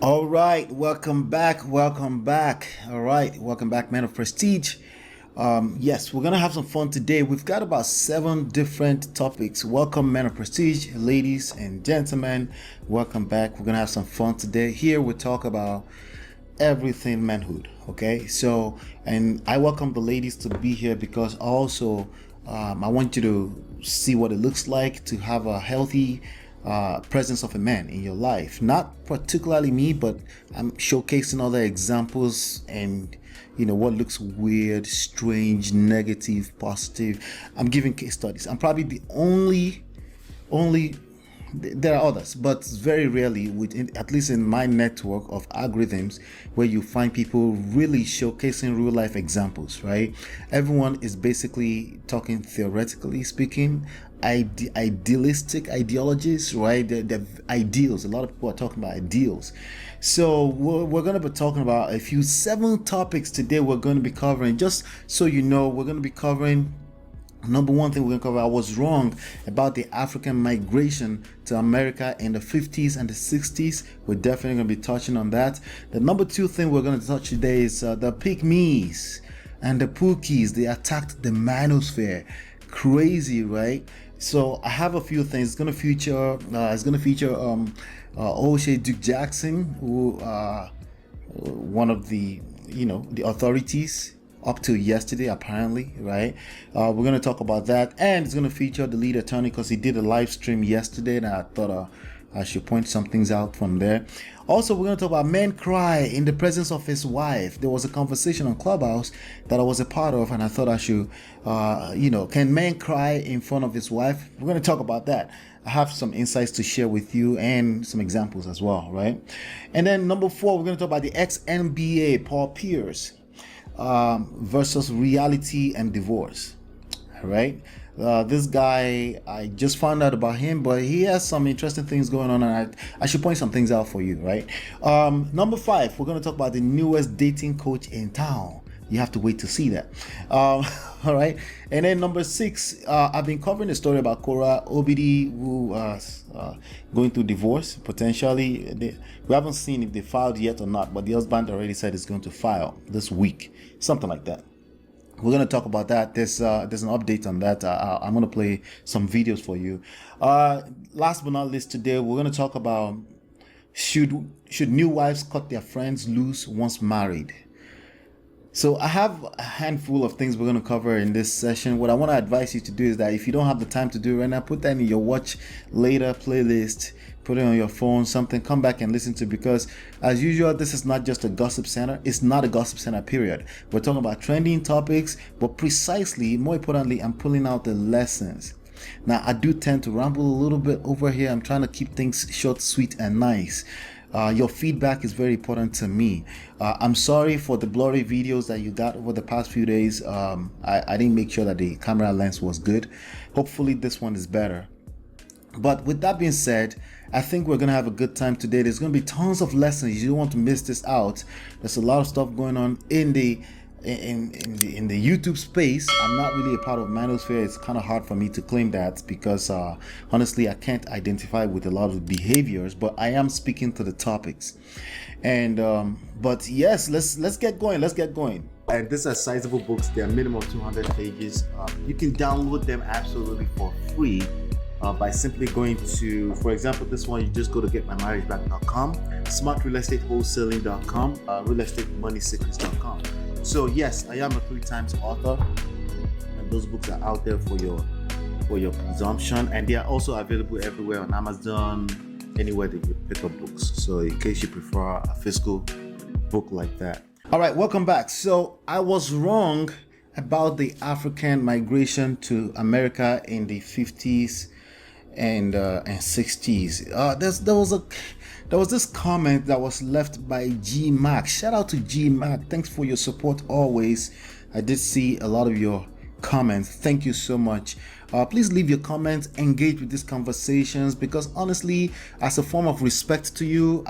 All right, welcome back. Welcome back. All right, welcome back, man of prestige. Yes, we're gonna have some fun today. We've got about 7 different topics. Welcome, men of prestige, ladies and gentlemen. Welcome back. We're gonna have some fun today. Here we talk about everything manhood. Okay, so and I welcome the ladies to be here because also I want you to see what it looks like to have a healthy presence of a man in your life. Not particularly me, but I'm showcasing other examples and what looks weird, strange, negative, positive. I'm giving case studies. I'm probably the only there are others, but very rarely at least in my network of algorithms, where you find people really showcasing real life examples, right? Everyone is basically talking theoretically speaking, idealistic ideologies, right? The ideals. A lot of people are talking about ideals. So we're going to be talking about 7 topics today. We're going to be covering, just so you know, we're going to be covering. Number one thing we're going to cover, I was wrong about the African migration to America in the 50s and the 60s. We're definitely going to be touching on that. The number 2 thing we're going to touch today is the PickMe's and the Pookies. They attacked the MANOSPHERE. Crazy, right? So I have a few things. It's going to feature Oshay DuKe Jackson, who one of the the authorities up to yesterday, apparently, right? We're going to talk about that, and it's going to feature the lead attorney because he did a live stream yesterday, and I thought I should point some things out from there. Also, we're going to talk about men cry in the presence of his wife. There was a conversation on Clubhouse that I was a part of, and I thought I should, can men cry in front of his wife? We're going to talk about that. I have some insights to share with you and some examples as well, right? And then number 4, we're going to talk about the ex-NBA Paul Pierce versus reality and divorce. All right, this guy, I just found out about him, but he has some interesting things going on, and I should point some things out for you, right? Number 5, we're going to talk about the newest dating coach in town. You have to wait to see that. All right, and then number 6, I've been covering a story about Korra Obidi, who going through divorce potentially. We haven't seen if they filed yet or not, but the husband already said he's going to file this week, something like that. We're going to talk about that. There's an update on that. I'm going to play some videos for you. Last but not least, today we're going to talk about should new wives cut their friends loose once married. So I have a handful of things we're going to cover in this session. What I want to advise you to do is that if you don't have the time to do it right now, put that in your watch later playlist, put it on your phone, something, come back and listen to, because as usual, this is not just a gossip center. It's not a gossip center, period. We're talking about trending topics, but precisely, more importantly, I'm pulling out the lessons. Now, I do tend to ramble a little bit over here. I'm trying to keep things short, sweet, and nice. Your feedback is very important to me. I'm sorry for the blurry videos that you got over the past few days. I didn't make sure that the camera lens was good. Hopefully this one is better. But with that being said, I think we're gonna have a good time today. There's gonna be tons of lessons. You don't want to miss this out. There's a lot of stuff going on in the YouTube space. I'm not really a part of MANOSPHERE. It's kind of hard for me to claim that because honestly, I can't identify with a lot of the behaviors, but I am speaking to the topics. And but yes, let's get going. And these are sizable books. They're minimum 200 pages. You can download them absolutely for free by simply going to, for example, this one, you just go to getmymarriageback.com, smartrealestatewholesaling.com, realestatemoneysecrets.com. So yes, I am a 3 times author, and those books are out there for your consumption, and they are also available everywhere on Amazon, anywhere that you pick up books. So in case you prefer a physical book like that. All right, welcome back. So I was wrong about the African migration to America in the 50s and 60s. There was this comment that was left by G Mac. Shout out to G Mac. Thanks for your support always. I did see a lot of your comments. Thank you so much. Please leave your comments, engage with these conversations, because honestly, as a form of respect to you,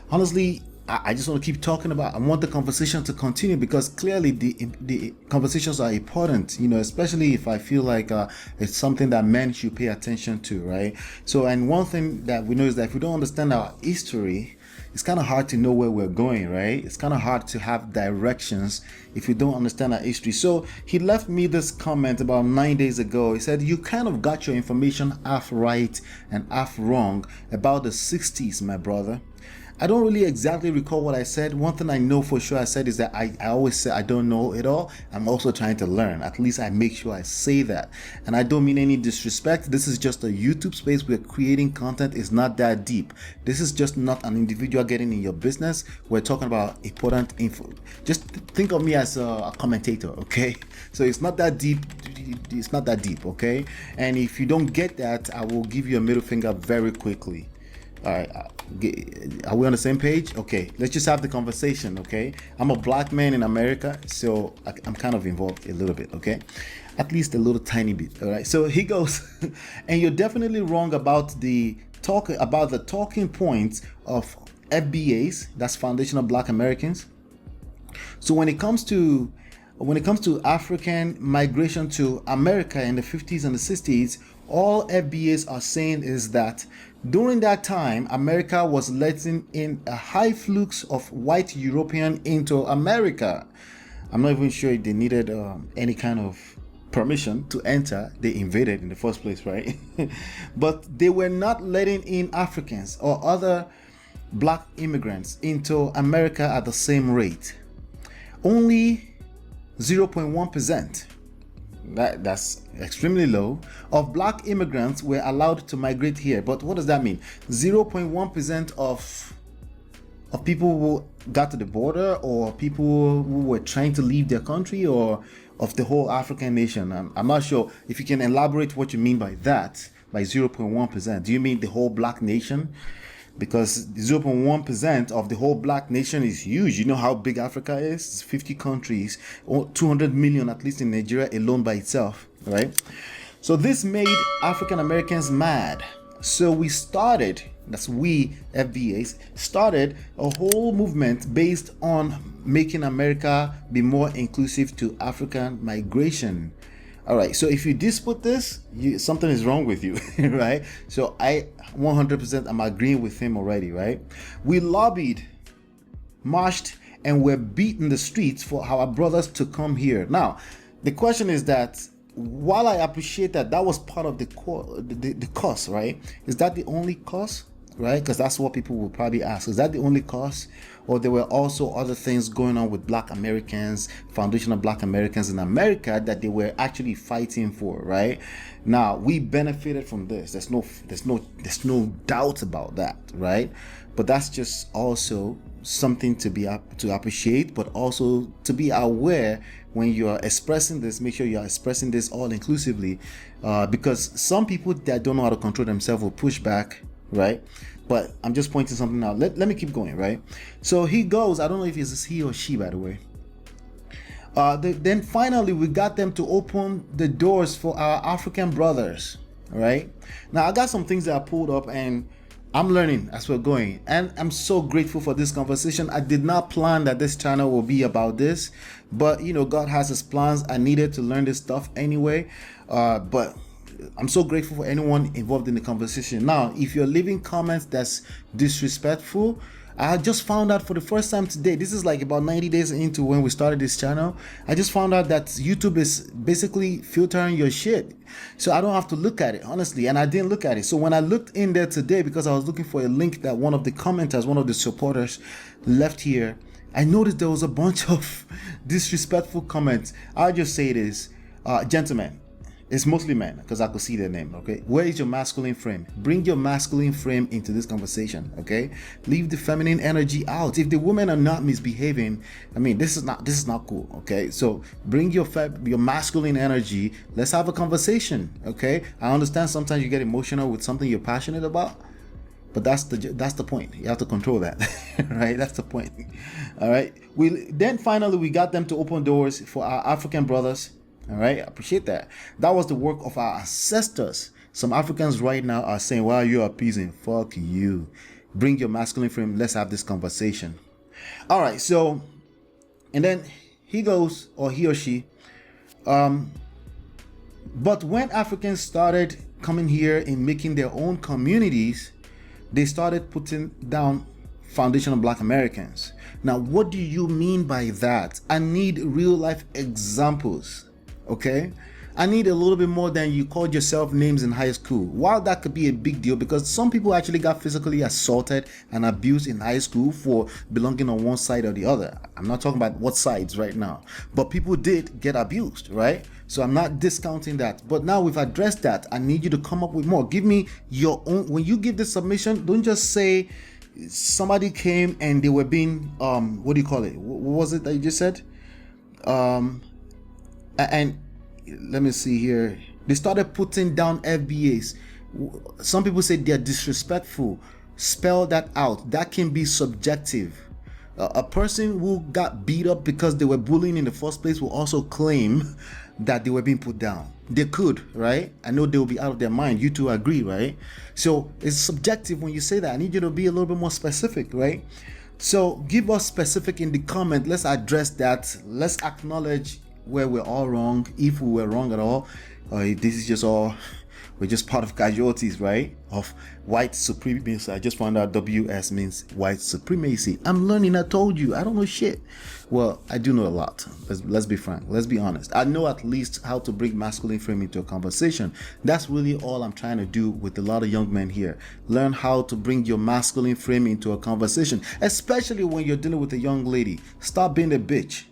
honestly, I just want to keep talking about. I want the conversation to continue because clearly the conversations are important, especially if I feel like it's something that men should pay attention to, right? So, and one thing that we know is that if we don't understand our history, it's kind of hard to know where we're going, right? It's kind of hard to have directions if you don't understand our history. So he left me this comment about 9 days ago. He said, you kind of got your information half right and half wrong about the 60s, my brother. I don't really exactly recall what I said. One thing I know for sure I said is that I always say I don't know it all. I'm also trying to learn. At least I make sure I say that. And I don't mean any disrespect. This is just a YouTube space where creating content is not that deep. This is just not an individual getting in your business. We're talking about important info. Just think of me as a commentator, okay? So it's not that deep. It's not that deep, okay? And if you don't get that, I will give you a middle finger very quickly. All right, are we on the same page? Okay, let's just have the conversation, okay? I'm a black man in America, so I'm kind of involved a little bit, okay? At least a little tiny bit, all right? So he goes, and you're definitely wrong about the talking points of FBAs, that's Foundation of Black Americans. So when it comes to African migration to America in the 50s and the 60s, all FBAs are saying is that during that time, America was letting in a high flux of white European into America. I'm not even sure if they needed any kind of permission to enter. They invaded in the first place, right? But they were not letting in Africans or other black immigrants into America at the same rate. Only 0.1%. That's extremely low of black immigrants were allowed to migrate here. But what does that mean? 0.1% of people who got to the border, or people who were trying to leave their country, or of the whole African nation? I'm not sure if you can elaborate what you mean by that, by 0.1%. Do you mean the whole black nation? Because 0.1% of the whole black nation is huge. You know how big Africa is? It's 50 countries, 200 million at least in Nigeria alone by itself, right? So this made African Americans mad. So we started, that's we FBAs, started a whole movement based on making America be more inclusive to African migration. All right, so if you dispute this, something is wrong with you, right? So I 100% am agreeing with him already, right? We lobbied, marched, and were beat in the streets for our brothers to come here. Now, the question is that while I appreciate that was part of the cause, right? Is that the only cause, right? Because that's what people will probably ask. Is that the only cause? Or there were also other things going on with Black Americans, Foundation of Black Americans in America that they were actually fighting for, right? Now, we benefited from this. There's no doubt about that, right? But that's just also something to appreciate, but also to be aware when you are expressing this. Make sure you are expressing this all inclusively, because some people that don't know how to control themselves will push back, right? But I'm just pointing something out. Let me keep going, right? So he goes, I don't know if it's he or she, by the way. Then finally, we got them to open the doors for our African brothers, right? Now, I got some things that I pulled up, and I'm learning as we're going. And I'm so grateful for this conversation. I did not plan that this channel will be about this, but, you know, God has his plans. I needed to learn this stuff anyway. But I'm so grateful for anyone involved in the conversation. Now, if you're leaving comments that's disrespectful, I just found out for the first time today, this is like about 90 days into when we started this channel, I just found out that YouTube is basically filtering your shit. So I don't have to look at it, honestly, and I didn't look at it. So when I looked in there today, because I was looking for a link that one of the commenters, one of the supporters left here, I noticed there was a bunch of disrespectful comments. I'll just say this, gentlemen, it's mostly men, because I could see their name, okay? Where is your masculine frame? Bring your masculine frame into this conversation, okay? Leave the feminine energy out. If the women are not misbehaving, I mean, this is not cool, okay? So bring your masculine energy. Let's have a conversation, okay? I understand sometimes you get emotional with something you're passionate about, but that's the point. You have to control that, right? That's the point. All right. Then finally we got them to open doors for our African brothers. All right, I appreciate that. That was the work of our ancestors. Some Africans right now are saying, "Why are you appeasing?" Fuck you. Bring your masculine frame. Let's have this conversation. All right. So, and then he goes, or he or she. But when Africans started coming here and making their own communities, they started putting down Foundation of Black Americans. Now, what do you mean by that? I need real life examples, okay? I need a little bit more than you called yourself names in high school. While that could be a big deal because some people actually got physically assaulted and abused in high school for belonging on one side or the other. I'm not talking about what sides right now, but people did get abused, right? So I'm not discounting that. But now we've addressed that. I need you to come up with more. Give me your own. When you give the submission, don't just say somebody came and they were being, what do you call it? What was it that you just said? And let me see here. They started putting down FBAs. Some people say they're disrespectful. Spell that out. That can be subjective. A person who got beat up because they were bullying in the first place will also claim that they were being put down. They could, right? I know they will be out of their mind. You two agree, right? So it's subjective when you say that. I need you to be a little bit more specific, right? So give us specific in the comment. Let's address that. Let's acknowledge where we're all wrong, if we were wrong at all. This is just all, we're just part of casualties, right, of white supremacy. I just found out WS means white supremacy. I'm learning. I told you I don't know shit. Well, I do know a lot. Let's be frank, let's be honest. I know at least how to bring masculine frame into a conversation. That's really all I'm trying to do with a lot of young men here. Learn how to bring your masculine frame into a conversation, especially when you're dealing with a young lady. Stop being a bitch.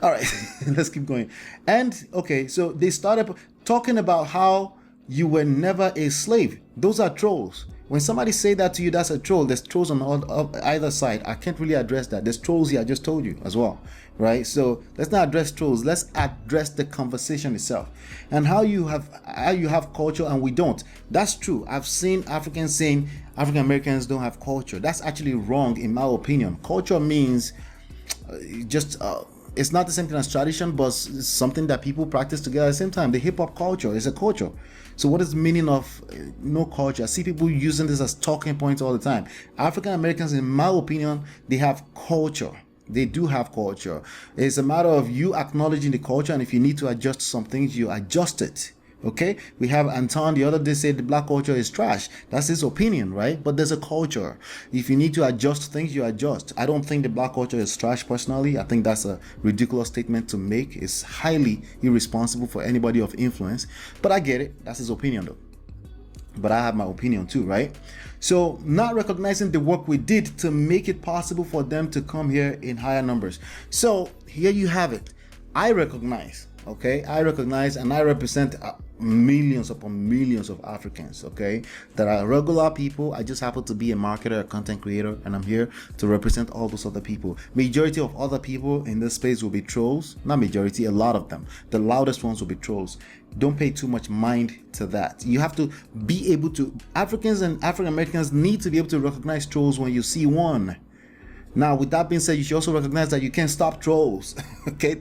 All right, let's keep going. And okay, so they started talking about how you were never a slave. Those are trolls. When somebody say that to you, that's a troll. There's trolls on either side. I can't really address that. There's trolls here, I just told you as well, right? So let's not address trolls. Let's address the conversation itself and how you have culture and we don't. That's true. I've seen Africans saying African Americans don't have culture. That's actually wrong in my opinion. Culture means it's not the same thing as tradition, but it's something that people practice together at the same time. The hip-hop culture is a culture. So what is the meaning of no culture? I see people using this as talking points all the time. African Americans, in my opinion, they have culture. They do have culture. It's a matter of you acknowledging the culture, and if you need to adjust some things, you adjust it. Okay, we have Anton the other day said the black culture is trash. That's his opinion, right? But there's a culture. If you need to adjust things, you adjust. I don't think the black culture is trash personally. I think that's a ridiculous statement to make. It's highly irresponsible for anybody of influence. But I get it. That's his opinion though. But I have my opinion too, right? So not recognizing the work we did to make it possible for them to come here in higher numbers. So here you have it. I recognize. Okay, I recognize and I represent millions upon millions of Africans, okay, that are regular people. I just happen to be a marketer, a content creator, and I'm here to represent all those other people. Majority of other people in this space will be trolls. Not majority, a lot of them. The loudest ones will be trolls. Don't pay too much mind to that. You have to be able to, Africans and African Americans need to be able to recognize trolls when you see one. Now, with that being said, you should also recognize that you can't stop trolls, okay?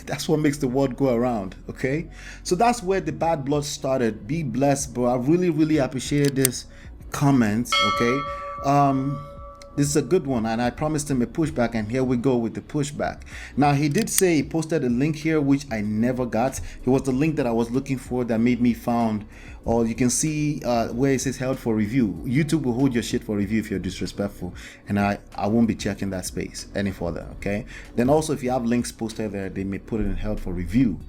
That's what makes the world go around, okay? So that's where the bad blood started. Be blessed, bro. I really, really appreciated this comment, okay? This is a good one, and I promised him a pushback, and here we go with the pushback. Now, he did say he posted a link here, which I never got. It was the link that I was looking for that made me found, or you can see where it says held for review. YouTube will hold your shit for review if you're disrespectful, and I won't be checking that space any further, okay? Then also, if you have links posted there, they may put it in held for review.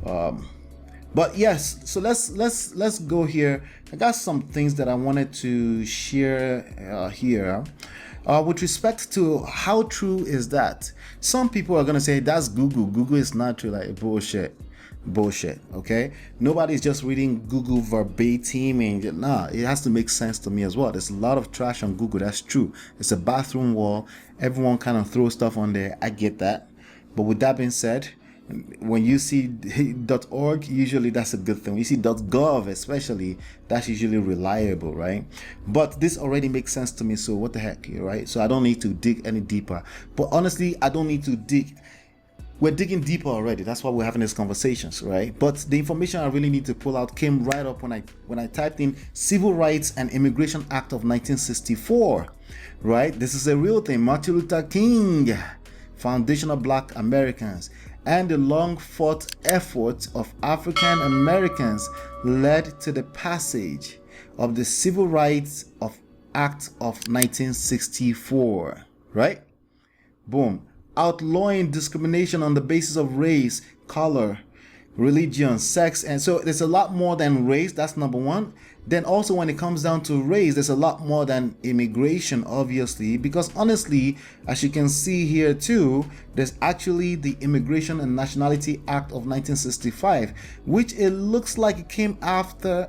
But yes, so let's go here. I got some things that I wanted to share here. With respect to how true is that? Some people are gonna say that's Google. Google is not true. Like bullshit, okay? Nobody's just reading Google verbatim, and nah, it has to make sense to me as well. There's a lot of trash on Google. That's true. It's a bathroom wall. Everyone kind of throws stuff on there. I get that. But with that being said, when you see .org, usually that's a good thing. When you see .gov especially, that's usually reliable, right? But this already makes sense to me, so what the heck, right? So I don't need to dig any deeper. But honestly, I don't need to dig. We're digging deeper already. That's why we're having these conversations, right? But the information I really need to pull out came right up when I typed in Civil Rights and Immigration Act of 1964, right? This is a real thing. Martin Luther King, Foundation of Black Americans, and the long-fought efforts of African Americans led to the passage of the Civil Rights Act of 1964, right? Boom. Outlawing discrimination on the basis of race, color, religion, sex, and so there's a lot more than race. That's number one. Then also when it comes down to race, there's a lot more than immigration, obviously, because honestly, as you can see here too, there's actually the Immigration and Nationality Act of 1965, which it looks like it came after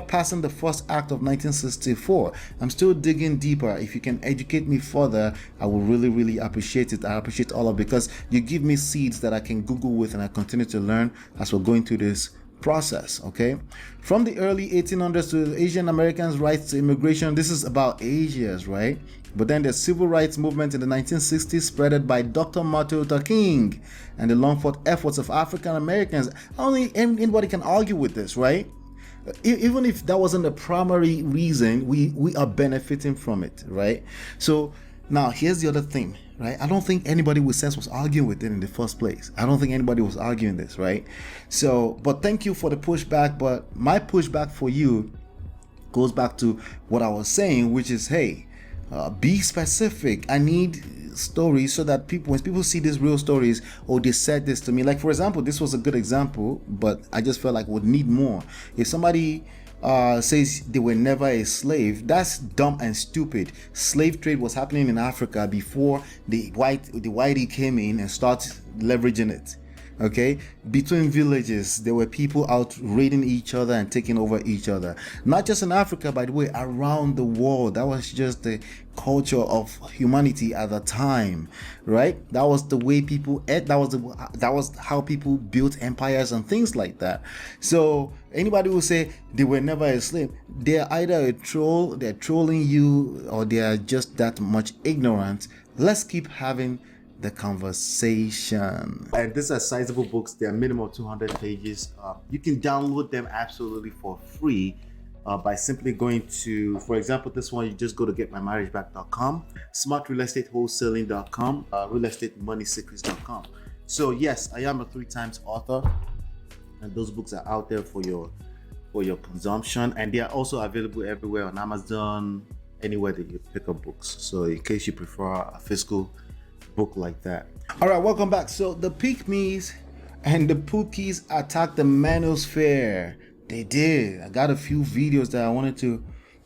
passing the first act of 1964. I'm still digging deeper. If you can educate me further, I will really appreciate it. I appreciate all of it, because you give me seeds that I can Google with, and I continue to learn as we're going through this process. Okay, from the early 1800s to Asian Americans' rights to immigration. This is about Asia's, right? But then the civil rights movement in the 1960s, spreaded by Dr. Martin Luther King, and the long-fought efforts of African Americans. Only anybody can argue with this, right? Even if that wasn't the primary reason, we are benefiting from it, right? So now here's the other thing, right? I don't think anybody with sense was arguing with it in the first place. I don't think anybody was arguing this, right? So, but thank you for the pushback. But my pushback for you goes back to what I was saying, which is, hey, be specific. I need stories so that people, when people see these real stories, oh, they said this to me. Like, for example, this was a good example, but I just felt like would need more. If somebody says they were never a slave, that's dumb and stupid. Slave trade was happening in Africa before the whitey came in and started leveraging it. Okay, between villages, there were people out raiding each other and taking over each other. Not just in Africa, by the way, around the world. That was just the culture of humanity at the time, right? That was the way people ate. That was how people built empires and things like that. So anybody who say they were never a slave, they're either a troll, they're trolling you, or they are just that much ignorant. Let's keep having the conversation. And these are sizable books. They are minimum 200 pages. You can download them absolutely for free by simply going to, for example, this one, you just go to getmymarriageback.com, smartrealestatewholesaling.com, realestatemoneysecrets.com. So yes, I am a 3 times author, and those books are out there for your consumption, and they are also available everywhere on Amazon, anywhere that you pick up books. So in case you prefer a physical book like that. All right, welcome back. So the PickMe's and the Pookies attacked the MANOSPHERE. They did. I got a few videos that I wanted to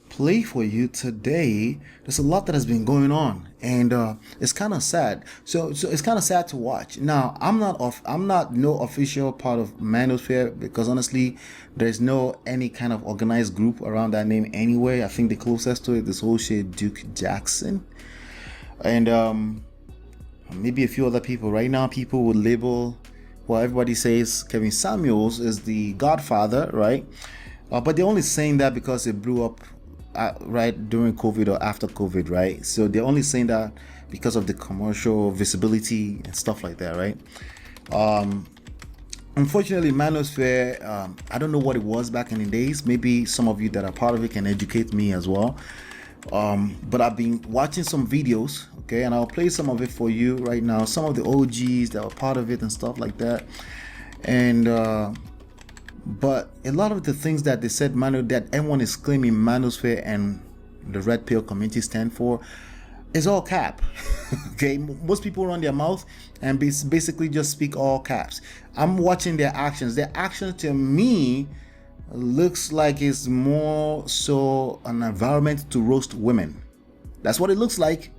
play for you today. There's a lot that has been going on, and it's kind of sad. So it's kind of sad to watch. Now, I'm not no official part of MANOSPHERE, because honestly, there's no any kind of organized group around that name anyway. I think the closest to it is Oshay DuKe Jackson, and maybe a few other people. Right now, people would label, well, everybody says Kevin Samuels is the godfather, right? But they're only saying that because it blew up right during COVID or after COVID, right? So they're only saying that because of the commercial visibility and stuff like that, right? Unfortunately, MANOSPHERE, I don't know what it was back in the days. Maybe some of you that are part of it can educate me as well. But I've been watching some videos, okay, and I'll play some of it for you right now. Some of the OGs that were part of it and stuff like that. And but a lot of the things that they said, that everyone is claiming MANOSPHERE and the red pill community stand for, is all cap. Okay, most people run their mouth and basically just speak all caps. I'm watching their actions. Their actions to me looks like it's more so an environment to roast women. That's what it looks like.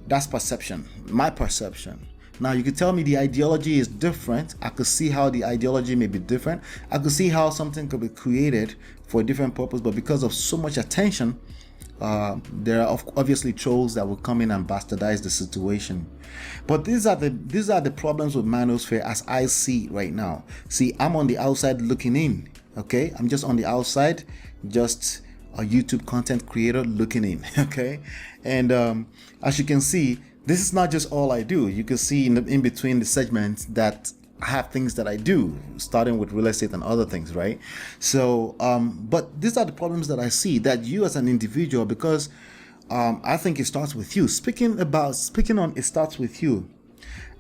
That's perception, my perception. Now you could tell me the ideology is different. I could see how the ideology may be different. I could see how something could be created for a different purpose, but because of so much attention, there are obviously trolls that will come in and bastardize the situation. But these are the problems with MANOSPHERE as I see it right now. See, I'm on the outside looking in. Okay, I'm just on the outside, just a YouTube content creator looking in. Okay, and as you can see, this is not just all I do. You can see in between the segments that I have things that I do, starting with real estate and other things, right? So, but these are the problems that I see, that you as an individual, because I think it starts with you. Speaking on it starts with you.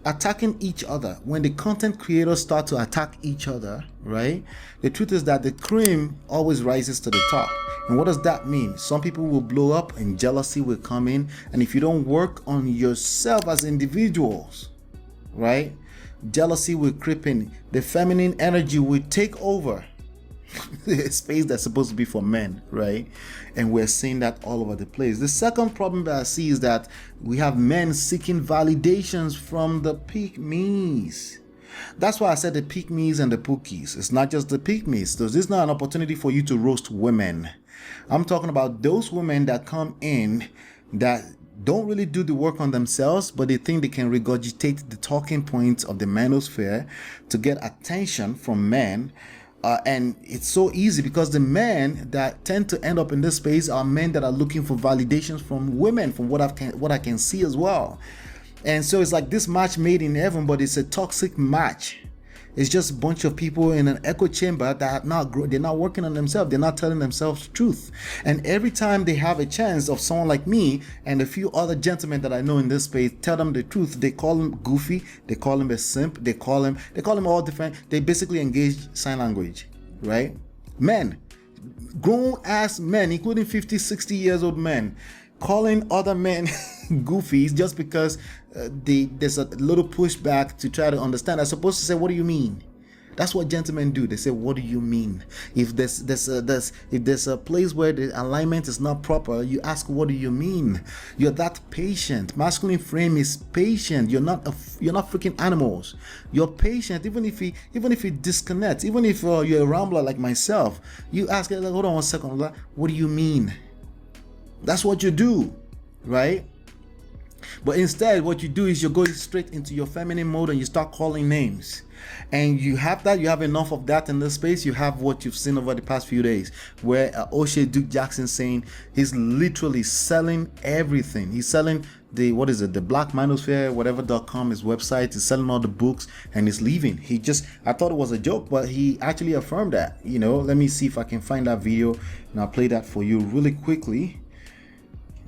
attacking each other. When the content creators start to attack each other, right, the truth is that the cream always rises to the top. And what does that mean? Some people will blow up and jealousy will come in, and if you don't work on yourself as individuals, right, jealousy will creep in. The feminine energy will take over the space that's supposed to be for men, right? And we're seeing that all over the place. The second problem that I see is that we have men seeking validations from the PickMes. That's why I said the PickMes and the Pookies. It's not just the PickMes. So this is not an opportunity for you to roast women. I'm talking about those women that come in that don't really do the work on themselves, but they think they can regurgitate the talking points of the manosphere to get attention from men. And it's so easy because the men that tend to end up in this space are men that are looking for validations from women, from what I can see as well. And so it's like this match made in heaven, but it's a toxic match. It's just a bunch of people in an echo chamber that they're not working on themselves. They're not telling themselves the truth. And every time they have a chance of someone like me and a few other gentlemen that I know in this space tell them the truth, they call him goofy, they call him a simp, they call him all different. They basically engage sign language, right? Men, grown ass men, including 50, 60 years old men, calling other men goofies just because there's a little pushback to try to understand. I'm supposed to say, what do you mean? That's what gentlemen do. They say, what do you mean? If there's a place where the alignment is not proper, you ask, what do you mean? You're that patient. Masculine frame is patient. You're not freaking animals. You're patient. Even if you disconnect, even if you're a rambler like myself, you ask, like, hold on one second, what do you mean? That's what you do, right? But instead, what you do is you're going straight into your feminine mode and you start calling names. And you have enough of that in this space. You have what you've seen over the past few days, where Oshay DuKe Jackson saying he's literally selling everything. He's selling the Black Manosphere, whatever.com, his website. He's selling all the books and he's leaving. I thought it was a joke, but he actually affirmed that. Let me see if I can find that video and I'll play that for you really quickly.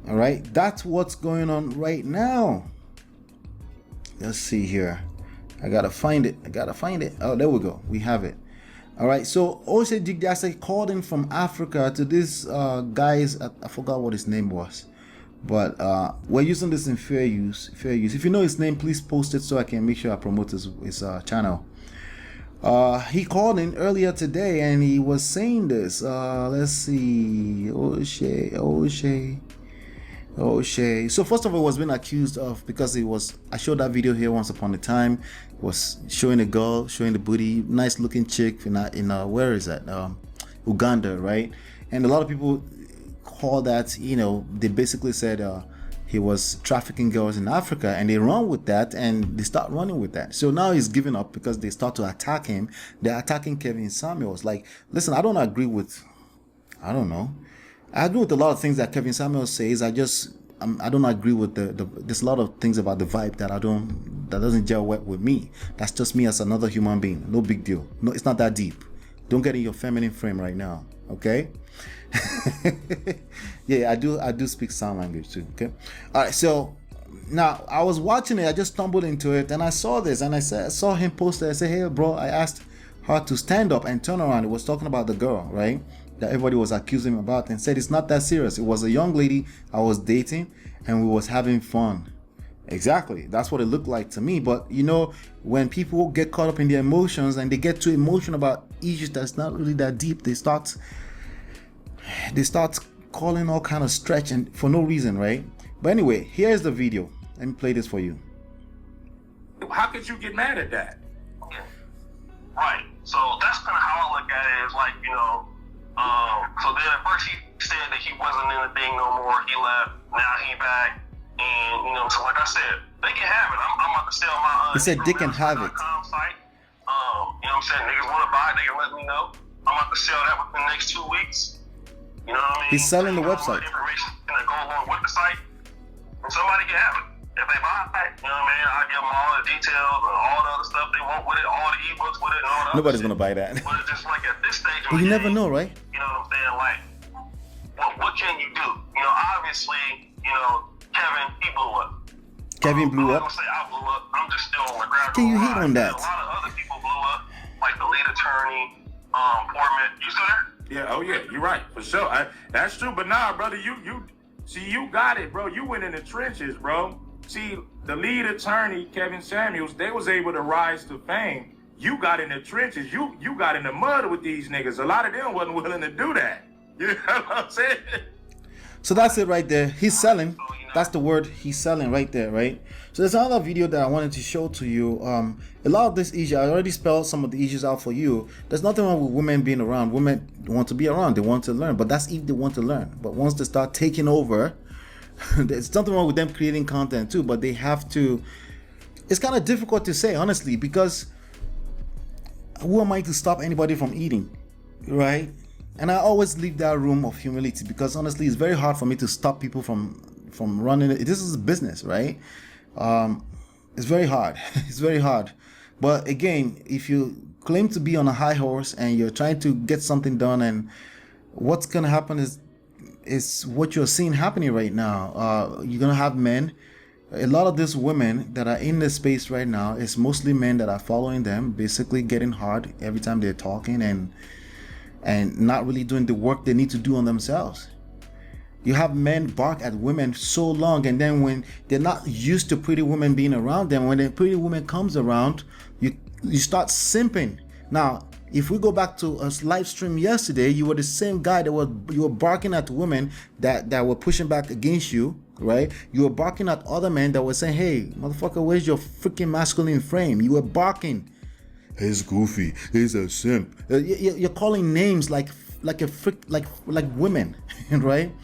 All right, that's what's going on right now. Let's see here. I gotta find it. Oh, there we go. We have it. All right, so Oshay DuKe Jackson called in from Africa to this guy's, I forgot what his name was, but we're using this in fair use. If you know his name, please post it so I can make sure I promote his channel. He called in earlier today and he was saying this. Let's see, Oshay. So first of all, was being accused of, because I showed that video here once upon a time, was showing a girl, showing the booty, nice looking chick in where is that? Uganda, right? And a lot of people call that, they basically said he was trafficking girls in Africa, and they run with that and they start running with that. So now he's giving up because they start to attack him. They're attacking Kevin Samuels. Like, listen, I agree with a lot of things that Kevin Samuels says. I don't agree with there's a lot of things about the vibe that doesn't gel well with me. That's just me as another human being. No big deal. No, it's not that deep. Don't get in your feminine frame right now, okay? Yeah, I do speak sign language too, okay? All right, so now I was watching it. I just stumbled into it and I saw this and I saw him post it. I said, hey, bro, I asked her to stand up and turn around. It was talking about the girl, right, that everybody was accusing him about, and said it's not that serious. It was a young lady I was dating and we was having fun. Exactly, that's what it looked like to me. But when people get caught up in their emotions and they get too emotional about issues that's not really that deep, they start calling all kind of stretch and for no reason, right? But anyway, here's the video. Let me play this for you. How could you get mad at that? Yeah. Right. So that's kind of how I look at it. Is like, so then at first he said that he wasn't in the thing no more. He left. Now he back. And, so like I said, they can have it. I'm about to sell my he said they can have it. Site. You know what I'm saying? Niggas want to buy it, they can let me know. I'm about to sell that within the next 2 weeks. You know what I mean? He's selling the website. Information that go along with the site. And somebody can have it. If they buy it, you know what I mean? I'll give them all the details and all the other stuff they want with it, all the ebooks with it and all that. Nobody's going to buy that. But it's just like at this stage you never know, right? You know what I'm saying? Like, what can you do? Obviously, Kevin, he blew up. Kevin blew I'm up. not gonna say I blew up. I'm just still on the ground. Can you hate on that? A lot of other people blew up, like the lead attorney, poor man. You still there? Yeah, oh yeah, you're right, for sure. That's true, but nah, brother, you see, you got it, bro. You went in the trenches, bro. See, the lead attorney, Kevin Samuels, they was able to rise to fame. You got in the trenches. You got in the mud with these niggas. A lot of them wasn't willing to do that. You know what I'm saying? So that's it right there. He's selling. That's the word. He's selling right there, right? So there's another video that I wanted to show to you. A lot of this issue, I already spelled some of the issues out for you. There's nothing wrong with women being around. Women want to be around. They want to learn. But that's if they want to learn. But once they start taking over, there's nothing wrong with them creating content too. But they have to. It's kind of difficult to say, honestly, because who am I to stop anybody from eating, right? And I always leave that room of humility, because honestly, it's very hard for me to stop people from running it. This is a business, right? It's very hard. It's very hard. But again, if you claim to be on a high horse and you're trying to get something done, and what's gonna happen is what you're seeing happening right now. You're gonna have men. A lot of these women that are in this space right now, it's mostly men that are following them, basically getting hard every time they're talking and not really doing the work they need to do on themselves. You have men bark at women so long, and then when they're not used to pretty women being around them, when the pretty woman comes around, you start simping. Now, if we go back to a live stream yesterday, you were the same guy you were barking at women that were pushing back against you, right? You were barking at other men that were saying, "Hey, motherfucker, where's your freaking masculine frame?" You were barking. He's goofy. He's a simp. You're calling names like women, right?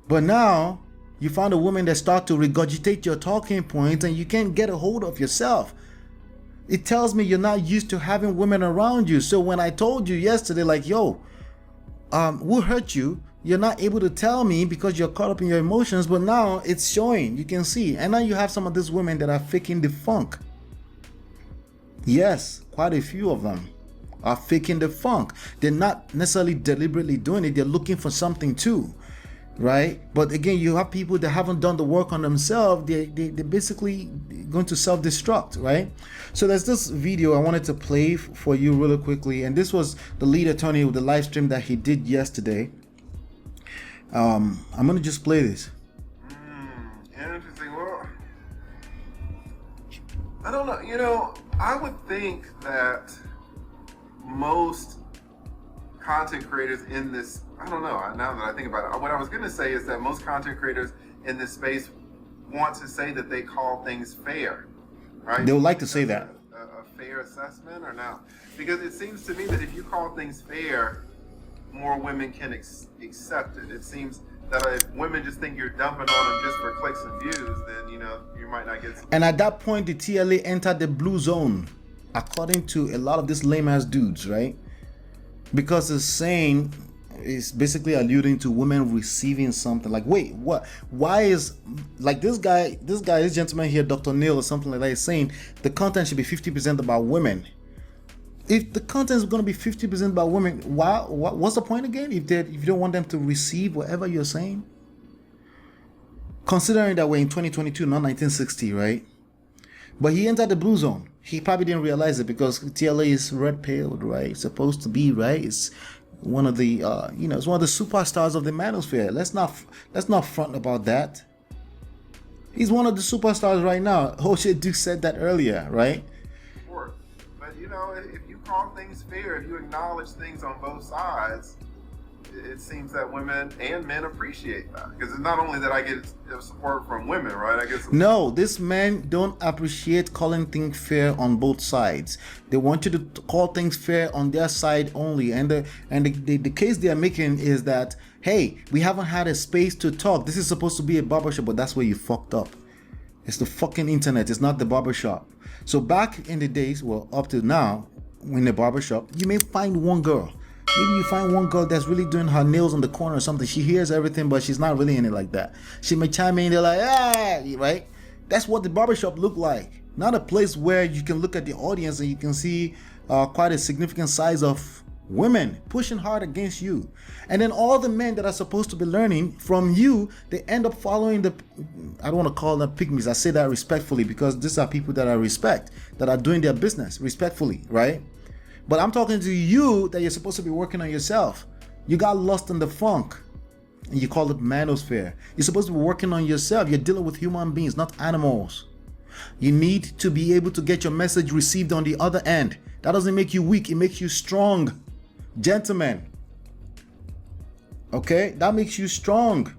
But now you found a woman that start to regurgitate your talking points, and you can't get a hold of yourself. It tells me you're not used to having women around you. So when I told you yesterday, like, yo, who hurt you? You're not able to tell me because you're caught up in your emotions. But now it's showing. You can see. And now you have some of these women that are faking the funk. Yes, quite a few of them are faking the funk. They're not necessarily deliberately doing it. They're looking for something too, right? But again, you have people that haven't done the work on themselves. They're basically going to self-destruct, right? So there's this video I wanted to play for you really quickly. And this was the lead attorney with the live stream that he did yesterday. I'm going to just play this. Interesting. Well, I don't know. You know, I would think that most content creators in this, I don't know, now that I think about it, what I was going to say is that most content creators in this space want to say that they call things fair, right? They would like to say that. A fair assessment or not? Because it seems to me that if you call things fair, more women can accept it. It seems that if women just think you're dumping on them just for clicks and views, then, you know, you might not get some. And at that point, the TLA entered the blue zone, according to a lot of these lame ass dudes, right? Because it's saying, it's basically alluding to women receiving something. Like, wait, what? Why is, like, this gentleman here, Dr. Neil or something like that, is saying the content should be 50% about women. If the content is going to be 50% about women, what's the point again? If you don't want them to receive whatever you're saying? Considering that we're in 2022, not 1960, right? But he entered the blue zone. He probably didn't realize it because TLA is red-pilled, right? It's supposed to be, right? It's one of the, it's one of the superstars of the MANOSPHERE. Let's not front about that. He's one of the superstars right now. Oshay DuKe said that earlier, right? Sure. But, you know, if you call things fair, if you acknowledge things on both sides, it seems that women and men appreciate that. Because it's not only that I get support from women, right? I get No, these men don't appreciate calling things fair on both sides. They want you to call things fair on their side only. And the case they are making is that, hey, we haven't had a space to talk. This is supposed to be a barbershop, but that's where you fucked up. It's the fucking internet. It's not the barbershop. So back in the days, well, up to now, in the barbershop, you may find one girl. Maybe you find one girl that's really doing her nails on the corner or something. She hears everything, but she's not really in it like that. She may chime in, they're like, ah, right? That's what the barbershop look like. Not a place where you can look at the audience and you can see quite a significant size of Women pushing hard against you. And then all the men that are supposed to be learning from you, they end up following the, I don't want to call them pygmies. I say that respectfully because these are people that I respect, that are doing their business respectfully, right? But I'm talking to you that you're supposed to be working on yourself. You got lost in the funk and you call it manosphere. You're supposed to be working on yourself. You're dealing with human beings, not animals. You need to be able to get your message received on the other end. That doesn't make you weak, it makes you strong. Gentlemen, okay, that makes you strong,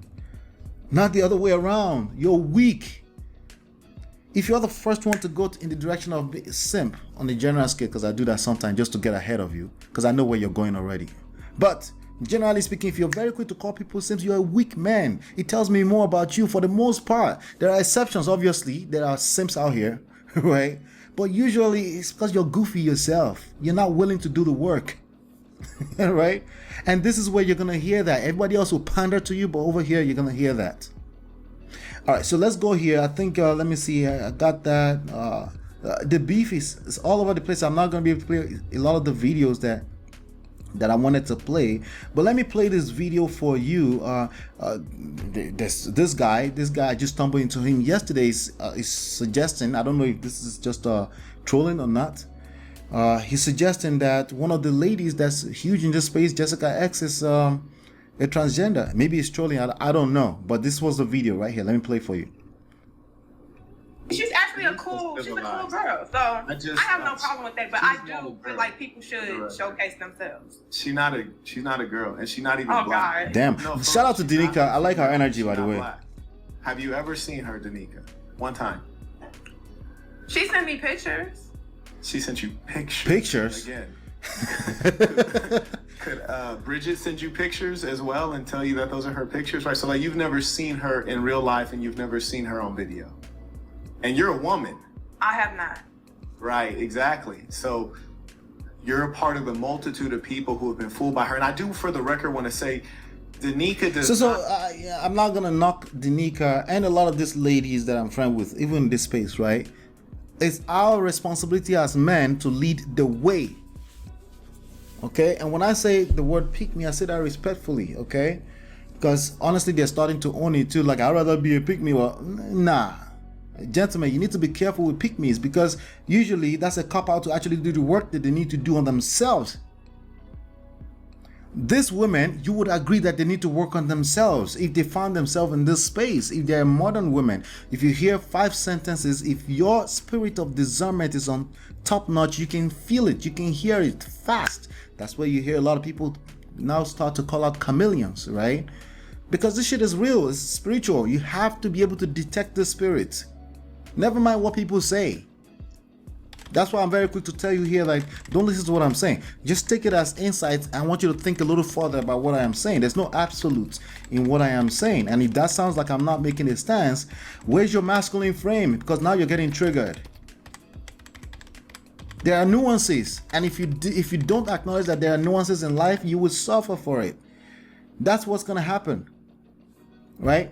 not the other way around. You're weak if you're the first one to go in the direction of simp on the general scale, because I do that sometimes just to get ahead of you, because I know where you're going already. But generally speaking, if you're very quick to call people simps, you're a weak man. It tells me more about you for the most part. There are exceptions, obviously. There are simps out here, right? But usually it's because you're goofy yourself. You're not willing to do the work. Right? And this is where you're gonna hear that. Everybody else will pander to you, but over here you're gonna hear that. All right, so let's go here. I think let me see. I got that. The beef is all over the place. I'm not gonna be able to play a lot of the videos that I wanted to play, but let me play this video for you. This guy I just stumbled into him yesterday is suggesting, I don't know if this is just trolling or not. He's suggesting that one of the ladies that's huge in this space, Jessica X, is a transgender. Maybe it's trolling, I don't know. But this was the video right here. Let me play for you. She's actually a cool girl. So I have no problem with that. But I do feel like people should showcase themselves. She's not a girl, and she's not even black. God. Damn. No, shout out to Danica. I like her energy, by the way. Black. Have you ever seen her, Danica? One time. She sent me pictures. She sent you pictures. Pictures? Again. Could Bridget send you pictures as well and tell you that those are her pictures? Right. So like you've never seen her in real life and you've never seen her on video. And you're a woman. I have not. Right, exactly. So you're a part of the multitude of people who have been fooled by her. And I do, for the record, want to say, Danica does yeah, I'm not gonna knock Danica and a lot of these ladies that I'm friends with, even in this space, right? It's our responsibility as men to lead the way. Okay, and when I say the word pick me, I say that respectfully, okay? Because honestly, they're starting to own it too. Like, I'd rather be a pick me. Well, nah. Gentlemen, you need to be careful with pick-me's because usually that's a cop-out to actually do the work that they need to do on themselves. These women, you would agree that they need to work on themselves if they found themselves in this space. If they're modern women, if you hear 5 sentences, if your spirit of discernment is on top notch, you can feel it, you can hear it fast. That's where you hear a lot of people now start to call out chameleons, right? Because this shit is real, it's spiritual. You have to be able to detect the spirits. Never mind what people say. That's why I'm very quick to tell you here, like, don't listen to what I'm saying. Just take it as insights. I want you to think a little further about what I am saying. There's no absolutes in what I am saying. And if that sounds like I'm not making a stance, where's your masculine frame? Because now you're getting triggered. There are nuances. And if you don't acknowledge that there are nuances in life, you will suffer for it. That's what's going to happen. Right?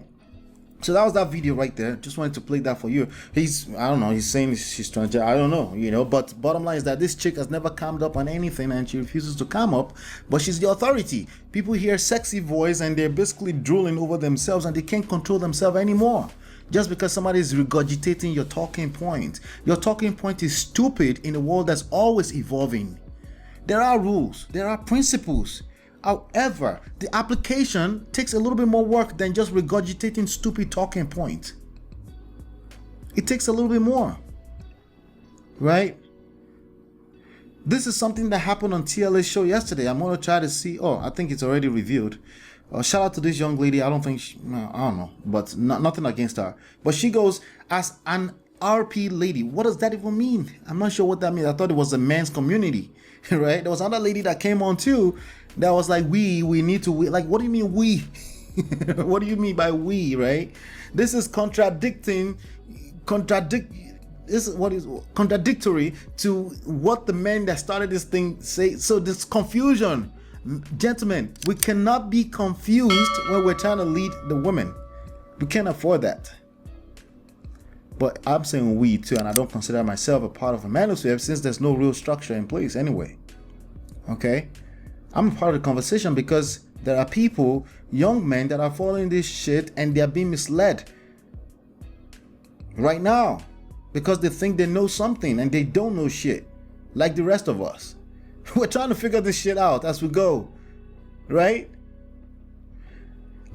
So that was that video right there. Just wanted to play that for you. I don't know, he's saying she's transgender. I don't know, you know, but bottom line is that this chick has never calmed up on anything and she refuses to calm up, but she's the authority. People hear sexy voice and they're basically drooling over themselves and they can't control themselves anymore. Just because somebody is regurgitating your talking point. Your talking point is stupid in a world that's always evolving. There are rules, there are principles. However, the application takes a little bit more work than just regurgitating stupid talking points. It takes a little bit more, right? This is something that happened on TLA's show yesterday. I'm going to try to see. Oh, I think it's already reviewed. Shout out to this young lady. I don't know, but nothing against her. But she goes, as an RP lady. What does that even mean? I'm not sure what that means. I thought it was a men's community, right? There was another lady that came on too that was like, we need to, like, what do you mean we? What do you mean by we, right? This is contradictory to what the men that started this thing say. So this confusion, gentlemen, we cannot be confused when we're trying to lead the women. We can't afford that. But I'm saying we too, and I don't consider myself a part of a manosphere since there's no real structure in place anyway. Okay? I'm part of the conversation because there are people, young men, that are following this shit and they are being misled right now because they think they know something and they don't know shit like the rest of us. We're trying to figure this shit out as we go, right?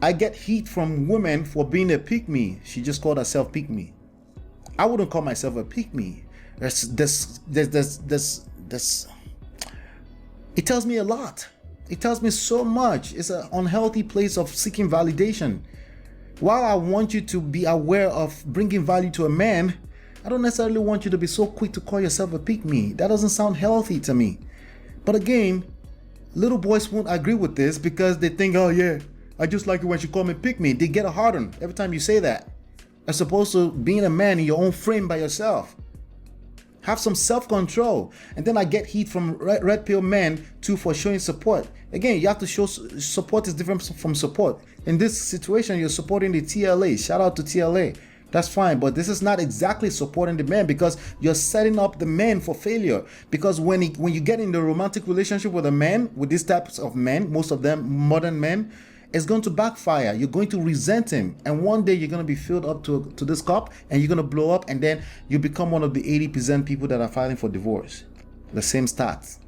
I get heat from women for being a pick-me. She just called herself pick-me. I wouldn't call myself a pick-me. It tells me a lot. It tells me so much. It's an unhealthy place of seeking validation. While I want you to be aware of bringing value to a man, I don't necessarily want you to be so quick to call yourself a pick-me. That doesn't sound healthy to me. But again, little boys won't agree with this because they think, oh yeah, I just like it when she call me pick-me. They get a hard on every time you say that. As opposed to being a man in your own frame by yourself. Have some self-control. And then I get heat from red pill men too for showing support. Again, you have to show support is different from support. In this situation, you're supporting the TLA. Shout out to TLA. That's fine, but this is not exactly supporting the man because you're setting up the man for failure. Because when you get in the romantic relationship with a man, with these types of men, most of them modern men, it's going to backfire. You're going to resent him. And one day you're going to be filled up to this cup and you're going to blow up and then you become one of the 80% people that are filing for divorce. The same stats.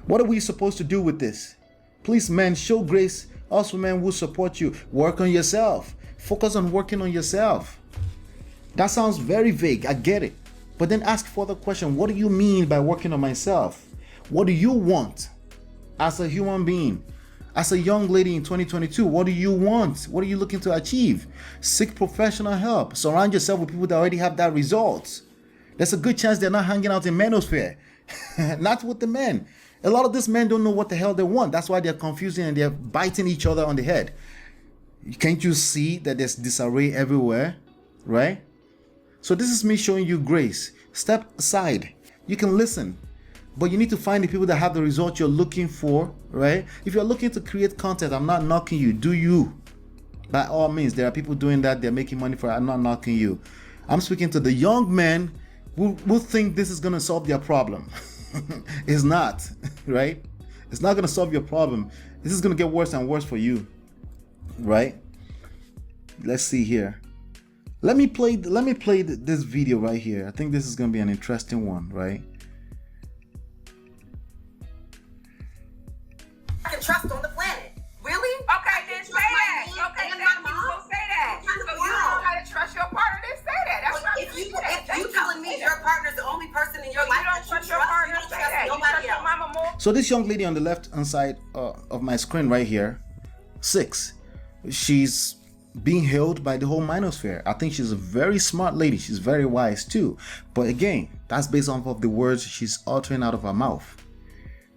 What are we supposed to do with this? Please, men, show grace. Us women will support you. Work on yourself. Focus on working on yourself. That sounds very vague. I get it. But then ask further question. What do you mean by working on myself? What do you want as a human being? As a young lady in 2022, what do you want? What are you looking to achieve? Seek professional help. Surround yourself with people that already have that results. There's a good chance they're not hanging out in MANOSPHERE. Not with the men. A lot of these men don't know what the hell they want. That's why they're confusing and they're biting each other on the head. Can't you see that there's disarray everywhere? Right? So this is me showing you grace. Step aside. You can listen. But you need to find the people that have the result you're looking for, right? If you're looking to create content, I'm not knocking you. Do you? By all means, there are people doing that. They're making money for it. I'm not knocking you. I'm speaking to the young men who think this is going to solve their problem. It's not, right? It's not going to solve your problem. This is going to get worse and worse for you, right? Let's see here. Let me play this video right here. I think this is going to be an interesting one, right? I can trust on the planet. Really? Okay, then say that. Okay, then people say that. So you don't gotta trust your partner, then say that. That's what if you telling me your partner's the only person in your life you don't trust your partner, say that. You trust your mama more. So this young lady on the left hand side of my screen right here, 6, she's being held by the whole MANOSPHERE. I think she's a very smart lady. She's very wise too. But again, that's based off of the words she's uttering out of her mouth.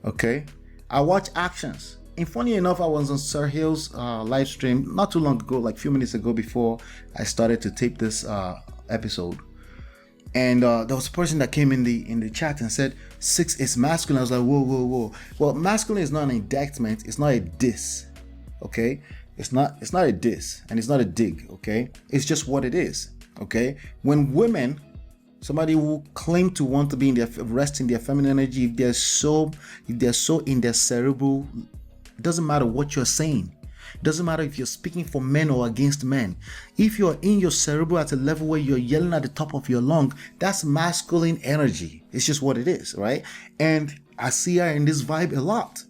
Okay? I watch actions. And funny enough, I was on Sir Hill's live stream not too long ago, like a few minutes ago before I started to tape this episode. And there was a person that came in the chat and said 6 is masculine. I was like, whoa. Well, masculine is not an indictment. It's not a diss. Okay? It's not a diss and it's not a dig. Okay? It's just what it is. Okay? When women, somebody who claim to want to be in their rest in their feminine energy, if they're so in their cerebral, it doesn't matter what you're saying. It doesn't matter if you're speaking for men or against men. If you're in your cerebral at a level where you're yelling at the top of your lung, that's masculine energy. It's just what it is, right? And I see her in this vibe a lot.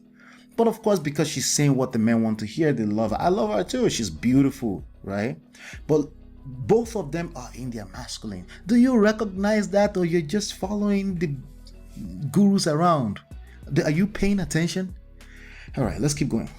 But of course, because she's saying what the men want to hear, they love her. I love her too. She's beautiful, right? But both of them are in their masculine. Do you recognize that, or you're just following the gurus around? Are you paying attention? All right, let's keep going.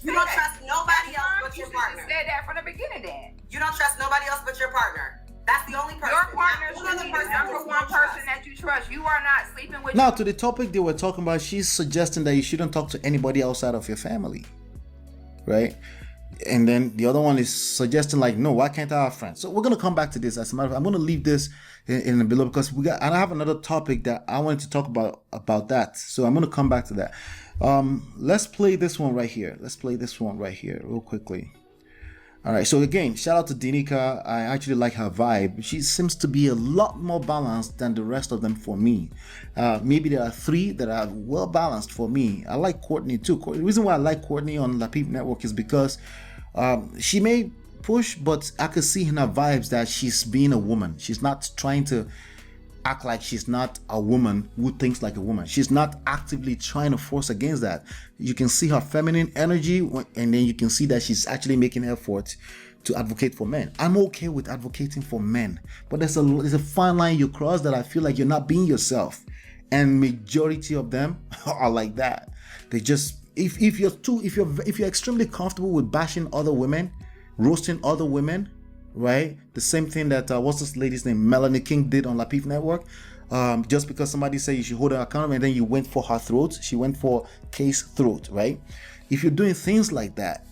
You don't trust nobody else but your partner. You said that from the beginning then. You don't trust nobody else but your partner. That's the only person. Your partner should be the number one person that you trust. You are not sleeping with. Now, to the topic they were talking about, she's suggesting that you shouldn't talk to anybody outside of your family, right? And then the other one is suggesting like, no, why can't I have friends? So we're going to come back to this. As a matter of fact, I'm going to leave this in below because and I have another topic that I wanted to talk about that. So I'm going to come back to that. Let's play this one right here. Let's play this one right here real quickly. All right, so again, shout out to Dinika. I actually like her vibe. She seems to be a lot more balanced than the rest of them for me. Maybe there are 3 that are well balanced for me. I like Courtney too. The reason why I like Courtney on La Peep Network is because she may push, but I could see in her vibes that she's being a woman. She's not trying to act like she's not a woman who thinks like a woman. She's not actively trying to force against that. You can see her feminine energy, and then you can see that she's actually making efforts to advocate for men. I'm okay with advocating for men, but there's a fine line you cross that I feel like you're not being yourself, and majority of them are like that. They just if you're extremely comfortable with bashing other women, roasting other women, right? The same thing that what's this lady's name, Melanie King, did on La Peep Network. Just because somebody said you should hold her accountable, and then you went for her throat. She went for Kay's throat, right? If you're doing things like that,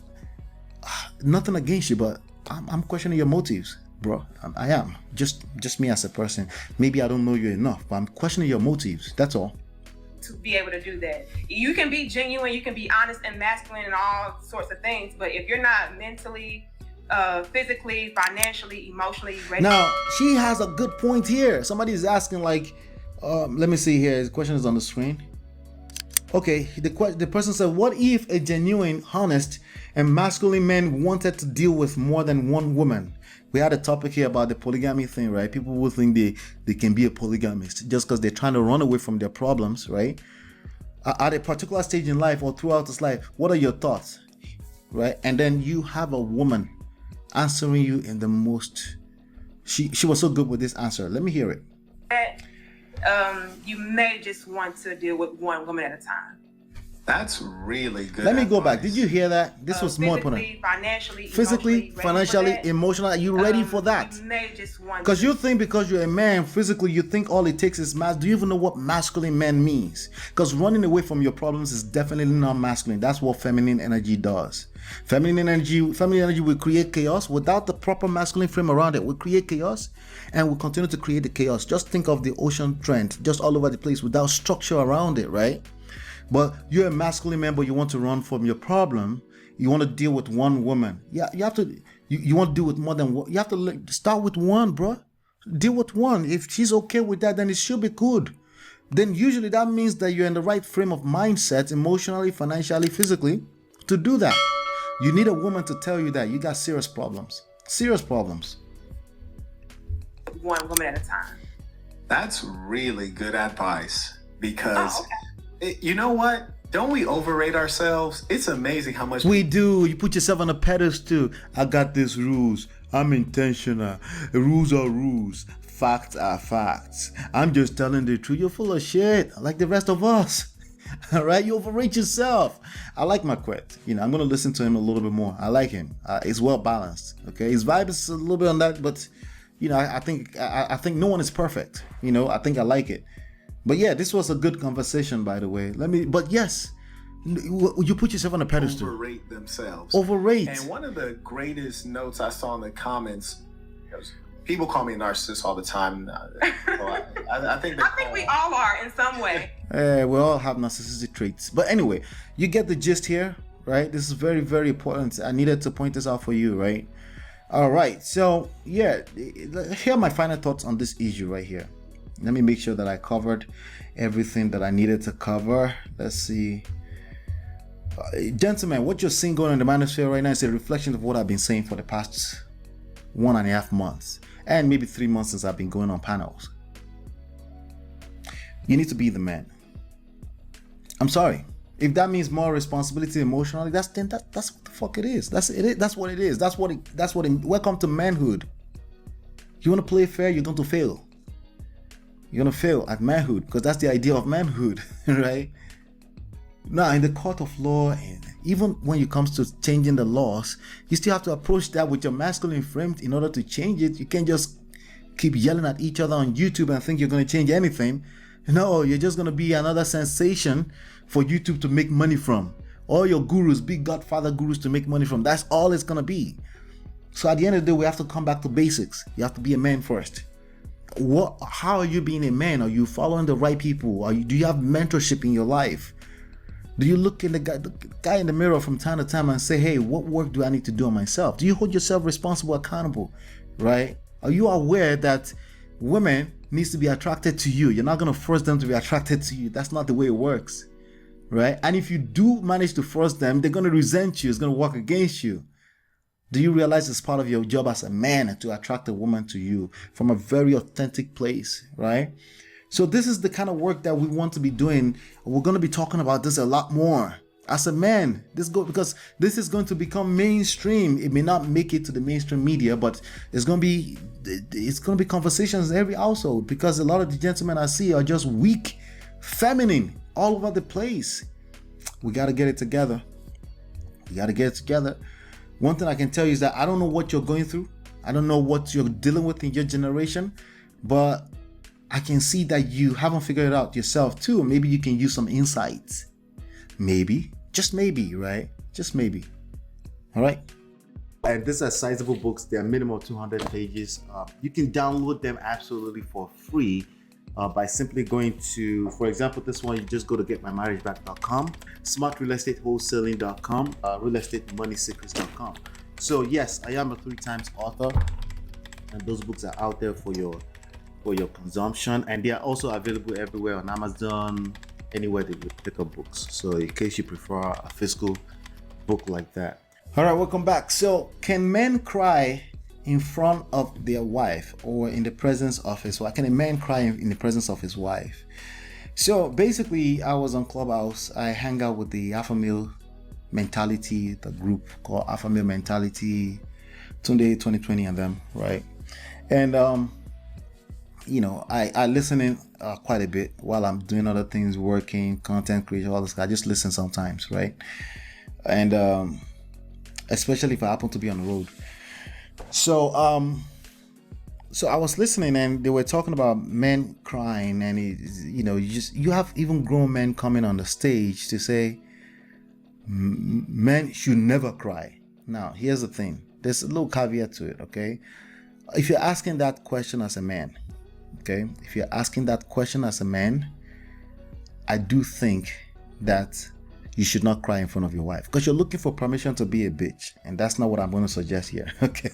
nothing against you, but I'm questioning your motives, bro. I am just me as a person. Maybe I don't know you enough, but I'm questioning your motives. That's all. To be able to do that, you can be genuine, you can be honest and masculine and all sorts of things, but if you're not mentally, physically, financially, emotionally ready. Now she has a good point here. Somebody is asking, like, let me see here. The question is on the screen. Okay, the person said, what if a genuine, honest, and masculine man wanted to deal with more than one woman? We had a topic here about the polygamy thing, right? People will think they can be a polygamist just because they're trying to run away from their problems, right? At a particular stage in life or throughout this life, what are your thoughts, right? And then you have a woman answering you in the most, she was so good with this answer. Let me hear it. You may just want to deal with one woman at a time. That's really good. Let me go back. Did you hear that? This was more important. Physically, financially, emotionally. Are you ready for that? You may just want. Because you think because you're a man, physically, you think all it takes is mass. Do you even know what masculine man means? Because running away from your problems is definitely not masculine. That's what feminine energy does. Feminine energy will create chaos. Without the proper masculine frame around it, will create chaos, and will continue to create the chaos. Just think of the ocean trend, just all over the place without structure around it, right? But you're a masculine man, but you want to run from your problem. You want to deal with one woman. Yeah, you have to. You want to deal with more than one. You have to start with one, bro. Deal with one. If she's okay with that, then it should be good. Then usually that means that you're in the right frame of mindset, emotionally, financially, physically, to do that. You need a woman to tell you that you got serious problems. Serious problems. One woman at a time. That's really good advice because. You know what? Don't we overrate ourselves? It's amazing how much we do. You put yourself on a pedestal. I got these rules. I'm intentional. Rules are rules. Facts are facts. I'm just telling the truth. You're full of shit, like the rest of us. All right, you overrate yourself. I like Marquette. I'm gonna listen to him a little bit more. I like him. He's well balanced. Okay, his vibe is a little bit on that, but I think no one is perfect. I think I like it. But yeah, this was a good conversation, by the way. But yes, you put yourself on a pedestal. Overrate themselves. Overrate. And one of the greatest notes I saw in the comments, people call me a narcissist all the time. I think we all are in some way. We all have narcissistic traits. But anyway, you get the gist here, right? This is very, very important. I needed to point this out for you, right? All right. So yeah, here are my final thoughts on this issue right here. Let me make sure that I covered everything that I needed to cover. Let's see. Gentlemen, what you're seeing going on in the manosphere right now is a reflection of what I've been saying for the past 1.5 months and maybe 3 months since I've been going on panels. You need to be the man. I'm sorry. If that means more responsibility emotionally, that's what the fuck it is. That's what it is. Welcome to manhood. You want to play fair, you're going to fail. You're going to fail at manhood because that's the idea of manhood, right? Now, in the court of law, and even when it comes to changing the laws, you still have to approach that with your masculine frame in order to change it. You can't just keep yelling at each other on YouTube and think you're going to change anything. No, you're just going to be another sensation for YouTube to make money from. All your gurus, big godfather gurus to make money from. That's all it's going to be. So at the end of the day, we have to come back to basics. You have to be a man first. How are you being a man? Are you following the right people? Do you have mentorship in your life? Do you look in the guy in the mirror from time to time and say, hey, what work do I need to do on myself? Do you hold yourself responsible, accountable, right? Are you aware that women needs to be attracted to you? You're not going to force them to be attracted to you. That's not the way it works, right? And if you do manage to force them, they're going to resent you. It's going to work against you. Do you realize it's part of your job as a man to attract a woman to you from a very authentic place, right? So this is the kind of work that we want to be doing. We're going to be talking about this a lot more. As a man, because this is going to become mainstream. It may not make it to the mainstream media, but it's going to be conversations in every household, because a lot of the gentlemen I see are just weak, feminine, all over the place. We got to get it together. One thing I can tell you is that I don't know what you're going through. I don't know what you're dealing with in your generation, but I can see that you haven't figured it out yourself too. Maybe you can use some insights. Maybe, just maybe, right? Just maybe. All right. And these are sizable books. They are minimum 200 pages. You can download them absolutely for free by simply going to, for example, this one, you just go to getmymarriageback.com, smartrealestatewholesaling.com, realestatemoneysecrets.com. So yes, I am a 3 times author, and those books are out there for your consumption, and they are also available everywhere on Amazon, anywhere that you pick up books. So in case you prefer a physical book like that. All right, welcome back. So can men cry in front of their wife or in the presence of his wife? Can a man cry in the presence of his wife? So basically, I was on Clubhouse. I hang out with the Alpha Male Mentality, the group called Alpha Male Mentality, Tunde 2020 and them, right? And I listen in quite a bit while I'm doing other things, working, content creation, all this. I just listen sometimes, right? And especially if I happen to be on the road. So I was listening, and they were talking about men crying, and you have even grown men coming on the stage to say men should never cry. Now, here's the thing. There's a little caveat to it, okay? If you're asking that question as a man, I do think that you should not cry in front of your wife, because you're looking for permission to be a bitch, and that's not what I'm going to suggest here. Okay,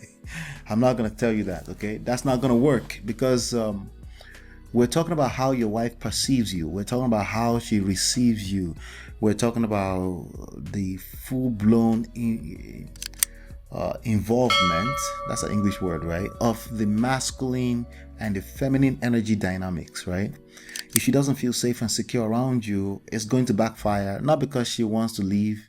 I'm not going to tell you that. Okay, that's not going to work, because we're talking about how your wife perceives you. We're talking about how she receives you. We're talking about the full-blown involvement, that's an English word, right, of the masculine and the feminine energy dynamics, right? If she doesn't feel safe and secure around you, it's going to backfire, not because she wants to leave,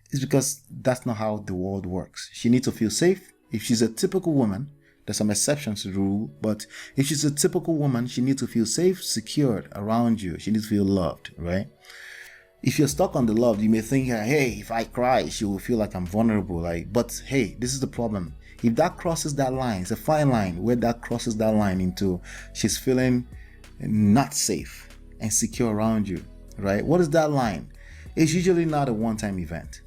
it's because that's not how the world works. She needs to feel safe. If she's a typical woman, there's some exceptions to the rule, but if she's a typical woman, she needs to feel safe, secured around you. She needs to feel loved, right? If you're stuck on the love, you may think, hey, if I cry, she will feel like I'm vulnerable. But hey, this is the problem. If that crosses that line, it's a fine line where that crosses that line into she's feeling not safe and secure around you, right? What is that line? It's usually not a one-time event.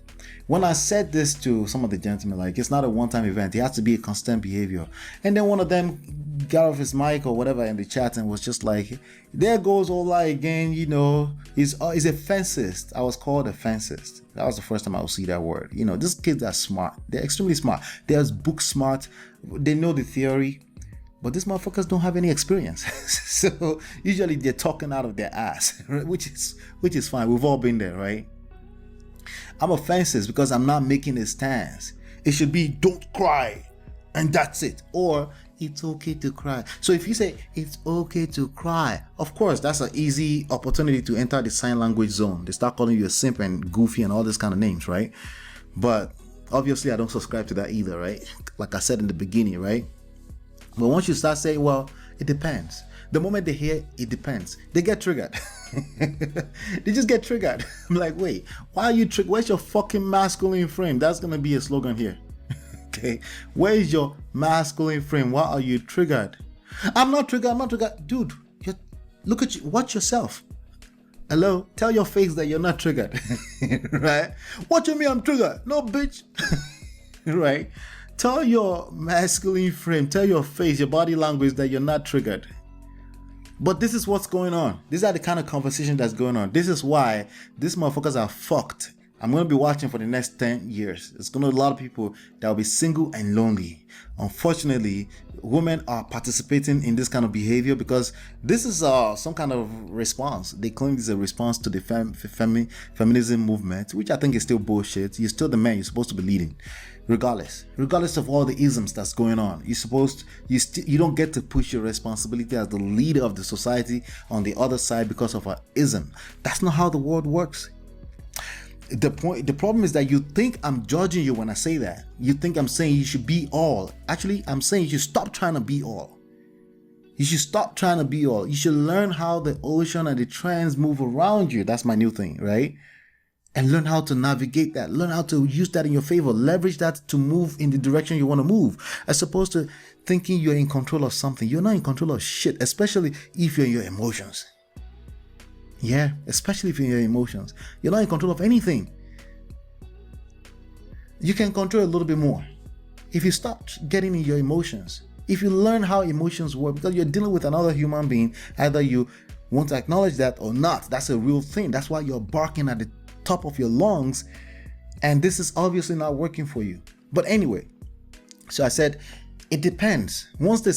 When I said this to some of the gentlemen, it's not a one-time event. It has to be a constant behavior. And then one of them got off his mic or whatever in the chat and was just like, there goes Ola again, he's a fencist. I was called a fencist. That was the first time I would see that word. These kids are smart. They're extremely smart. They're book smart. They know the theory, but these motherfuckers don't have any experience. So usually they're talking out of their ass, right? which is fine. We've all been there, right? I'm a fencist because I'm not making a stance. It should be don't cry and that's it, or it's okay to cry. So if you say it's okay to cry, of course that's an easy opportunity to enter the sign language zone. They start calling you a simp and goofy and all this kind of names, right? But obviously I don't subscribe to that either, right? Like I said in the beginning, right? But once you start saying, well, it depends, the moment they hear it depends, they get triggered. They just get triggered. I'm like, wait, why are you triggered? Where's your fucking masculine frame? That's gonna be a slogan here. Okay, where is your masculine frame? Why are you triggered? I'm not triggered. Dude, look at you. Watch yourself. Hello, tell your face that you're not triggered. Right? What do you mean I'm triggered? No, bitch. Right? Tell your masculine frame, tell your face, your body language that you're not triggered. But this is what's going on. These are the kind of conversation that's going on. This is why these motherfuckers are fucked. I'm going to be watching for the next 10 years. It's going to be a lot of people that will be single and lonely. Unfortunately, women are participating in this kind of behavior because this is some kind of response. They claim this is a response to the feminism movement, which I think is still bullshit. You're still the man. You're supposed to be leading. Regardless of all the isms that's going on, you don't get to push your responsibility as the leader of the society on the other side because of an ism. That's not how the world works. The problem is that you think I'm judging you when I say that. You think I'm saying you should be all. Actually, I'm saying you should stop trying to be all. You should stop trying to be all. You should learn how the ocean and the trends move around you. That's my new thing, right? And learn how to navigate that. Learn how to use that in your favor. Leverage that to move in the direction you want to move. As opposed to thinking you're in control of something. You're not in control of shit, especially if you're in your emotions. Yeah, especially if you're in your emotions. You're not in control of anything. You can control a little bit more. If you stop getting in your emotions, if you learn how emotions work, because you're dealing with another human being, either you want to acknowledge that or not. That's a real thing. That's why you're barking at the top of your lungs, and this is obviously not working for you. But anyway, so I said it depends. Once I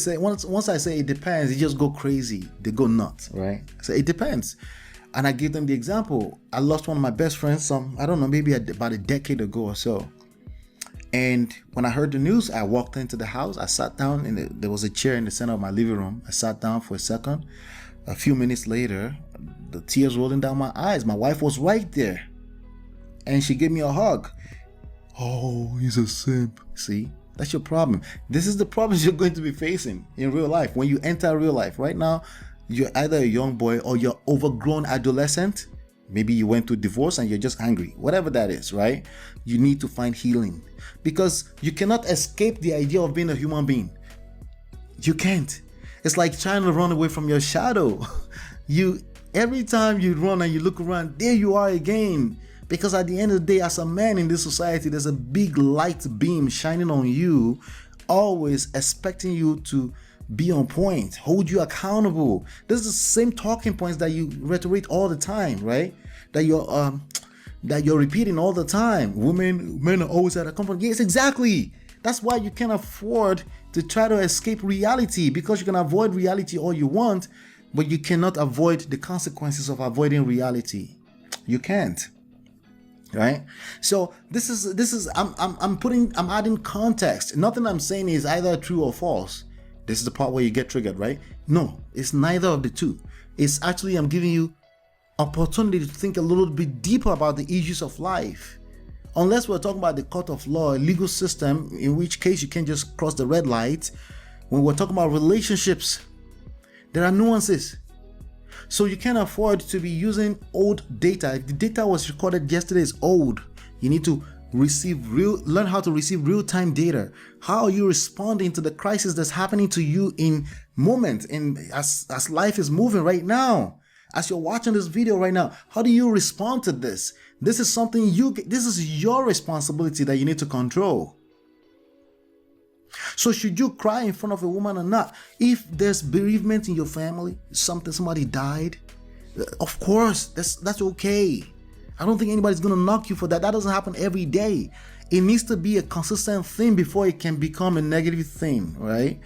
say it depends, they just go crazy. They go nuts, right? So it depends. And I give them the example. I lost one of my best friends I don't know, maybe about a decade ago or so. And when I heard the news, I walked into the house. I sat down, there was a chair in the center of my living room. I sat down for a second. A few minutes later, the tears rolling down my eyes. My wife was right there. And she gave me a hug. Oh, he's a simp. See, that's your problem. This is the problems you're going to be facing in real life. When you enter real life right now, you're either a young boy or you're overgrown adolescent. Maybe you went through divorce and you're just angry. Whatever that is, right? You need to find healing. Because you cannot escape the idea of being a human being. You can't. It's like trying to run away from your shadow. Every time you run and you look around, there you are again. Because at the end of the day, as a man in this society, there's a big light beam shining on you, always expecting you to be on point, hold you accountable. This is the same talking points that you reiterate all the time, right? That you're repeating all the time. Men are always at a comfort. Yes, exactly. That's why you can't afford to try to escape reality, because you can avoid reality all you want, but you cannot avoid the consequences of avoiding reality. You can't. Right? So this is I'm adding context. Nothing I'm saying is either true or false. This is the part where you get triggered, right? No, it's neither of the two. It's actually, I'm giving you opportunity to think a little bit deeper about the issues of life. Unless we're talking about the court of law, a legal system, in which case you can't just cross the red light. When we're talking about relationships, there are nuances. So you can't afford to be using old data. If the data was recorded yesterday is old, you need to learn how to receive real-time data. How are you responding to the crisis that's happening to you in moment, as life is moving right now? As you're watching this video right now, how do you respond to this? This is something this is your responsibility that you need to control. So should you cry in front of a woman or not? If there's bereavement in your family, somebody died, of course, that's okay. I don't think anybody's gonna knock you for that. That doesn't happen every day. It needs to be a consistent thing before it can become a negative thing, right?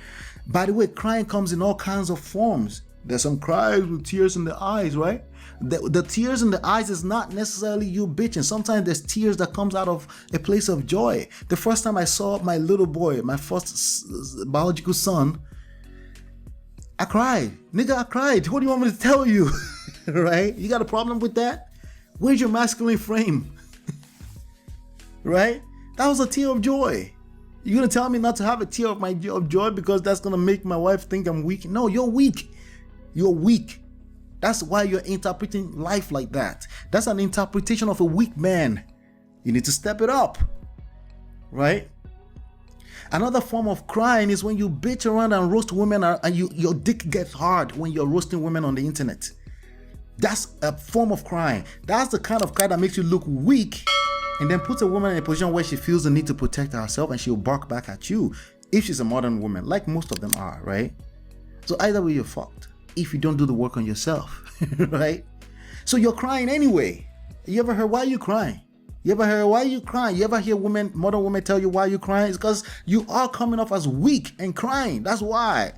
By the way, crying comes in all kinds of forms. There's some cries with tears in the eyes, right? The tears in the eyes is not necessarily you bitching. Sometimes there's tears that comes out of a place of joy. The first time I saw my little boy, my first biological son, I cried. Nigga, I cried. What do you want me to tell you? Right? You got a problem with that? Where's your masculine frame? Right? That was a tear of joy. You're gonna tell me not to have a tear of joy because that's gonna make my wife think I'm weak? No, you're weak. You're weak. That's why you're interpreting life like that. That's an interpretation of a weak man. You need to step it up. Right? Another form of crying is when you bitch around and roast women and your dick gets hard when you're roasting women on the internet. That's a form of crying. That's the kind of cry that makes you look weak and then puts a woman in a position where she feels the need to protect herself and she'll bark back at you if she's a modern woman, like most of them are, right? So either way, you're fucked. if you don't do the work on yourself, right? So you're crying anyway. You ever heard, why are you crying? You ever heard, why are you crying? You ever hear modern women tell you why you're crying? It's because you are coming off as weak and crying. That's why.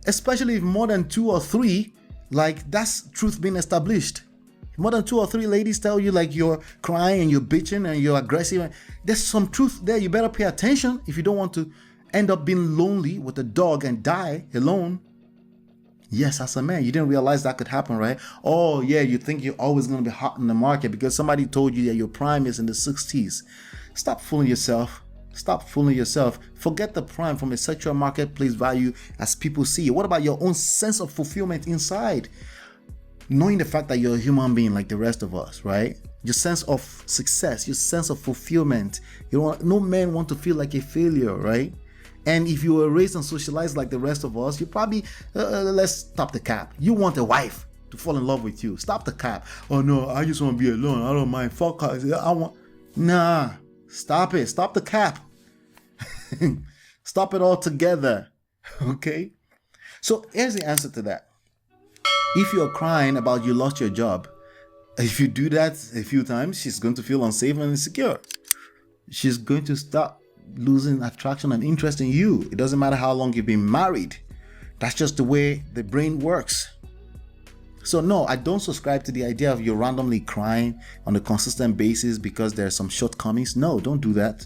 Especially if more than 2 or 3, like that's truth being established. More than 2 or 3 ladies tell you like you're crying and you're bitching and you're aggressive. There's some truth there. You better pay attention if you don't want to end up being lonely with a dog and die alone. Yes, as a man, you didn't realize that could happen, right? Oh, yeah, you think you're always going to be hot in the market because somebody told you that your prime is in the 60s. Stop fooling yourself. Stop fooling yourself. Forget the prime from a sexual marketplace value as people see it. What about your own sense of fulfillment inside? Knowing the fact that you're a human being like the rest of us, right? Your sense of success, your sense of fulfillment. No man want to feel like a failure, right? And if you were raised and socialized like the rest of us, you probably, let's stop the cap. You want a wife to fall in love with you. Stop the cap. Oh no, I just want to be alone. I don't mind. Fuck her. Nah, stop it. Stop the cap. Stop it all together. Okay? So here's the answer to that. If you're crying about you lost your job, if you do that a few times, she's going to feel unsafe and insecure. She's going to start losing attraction and interest in you. It doesn't matter how long you've been married. That's just the way the brain works. So no, I don't subscribe to the idea of you randomly crying on a consistent basis because there are some shortcomings. No, don't do that.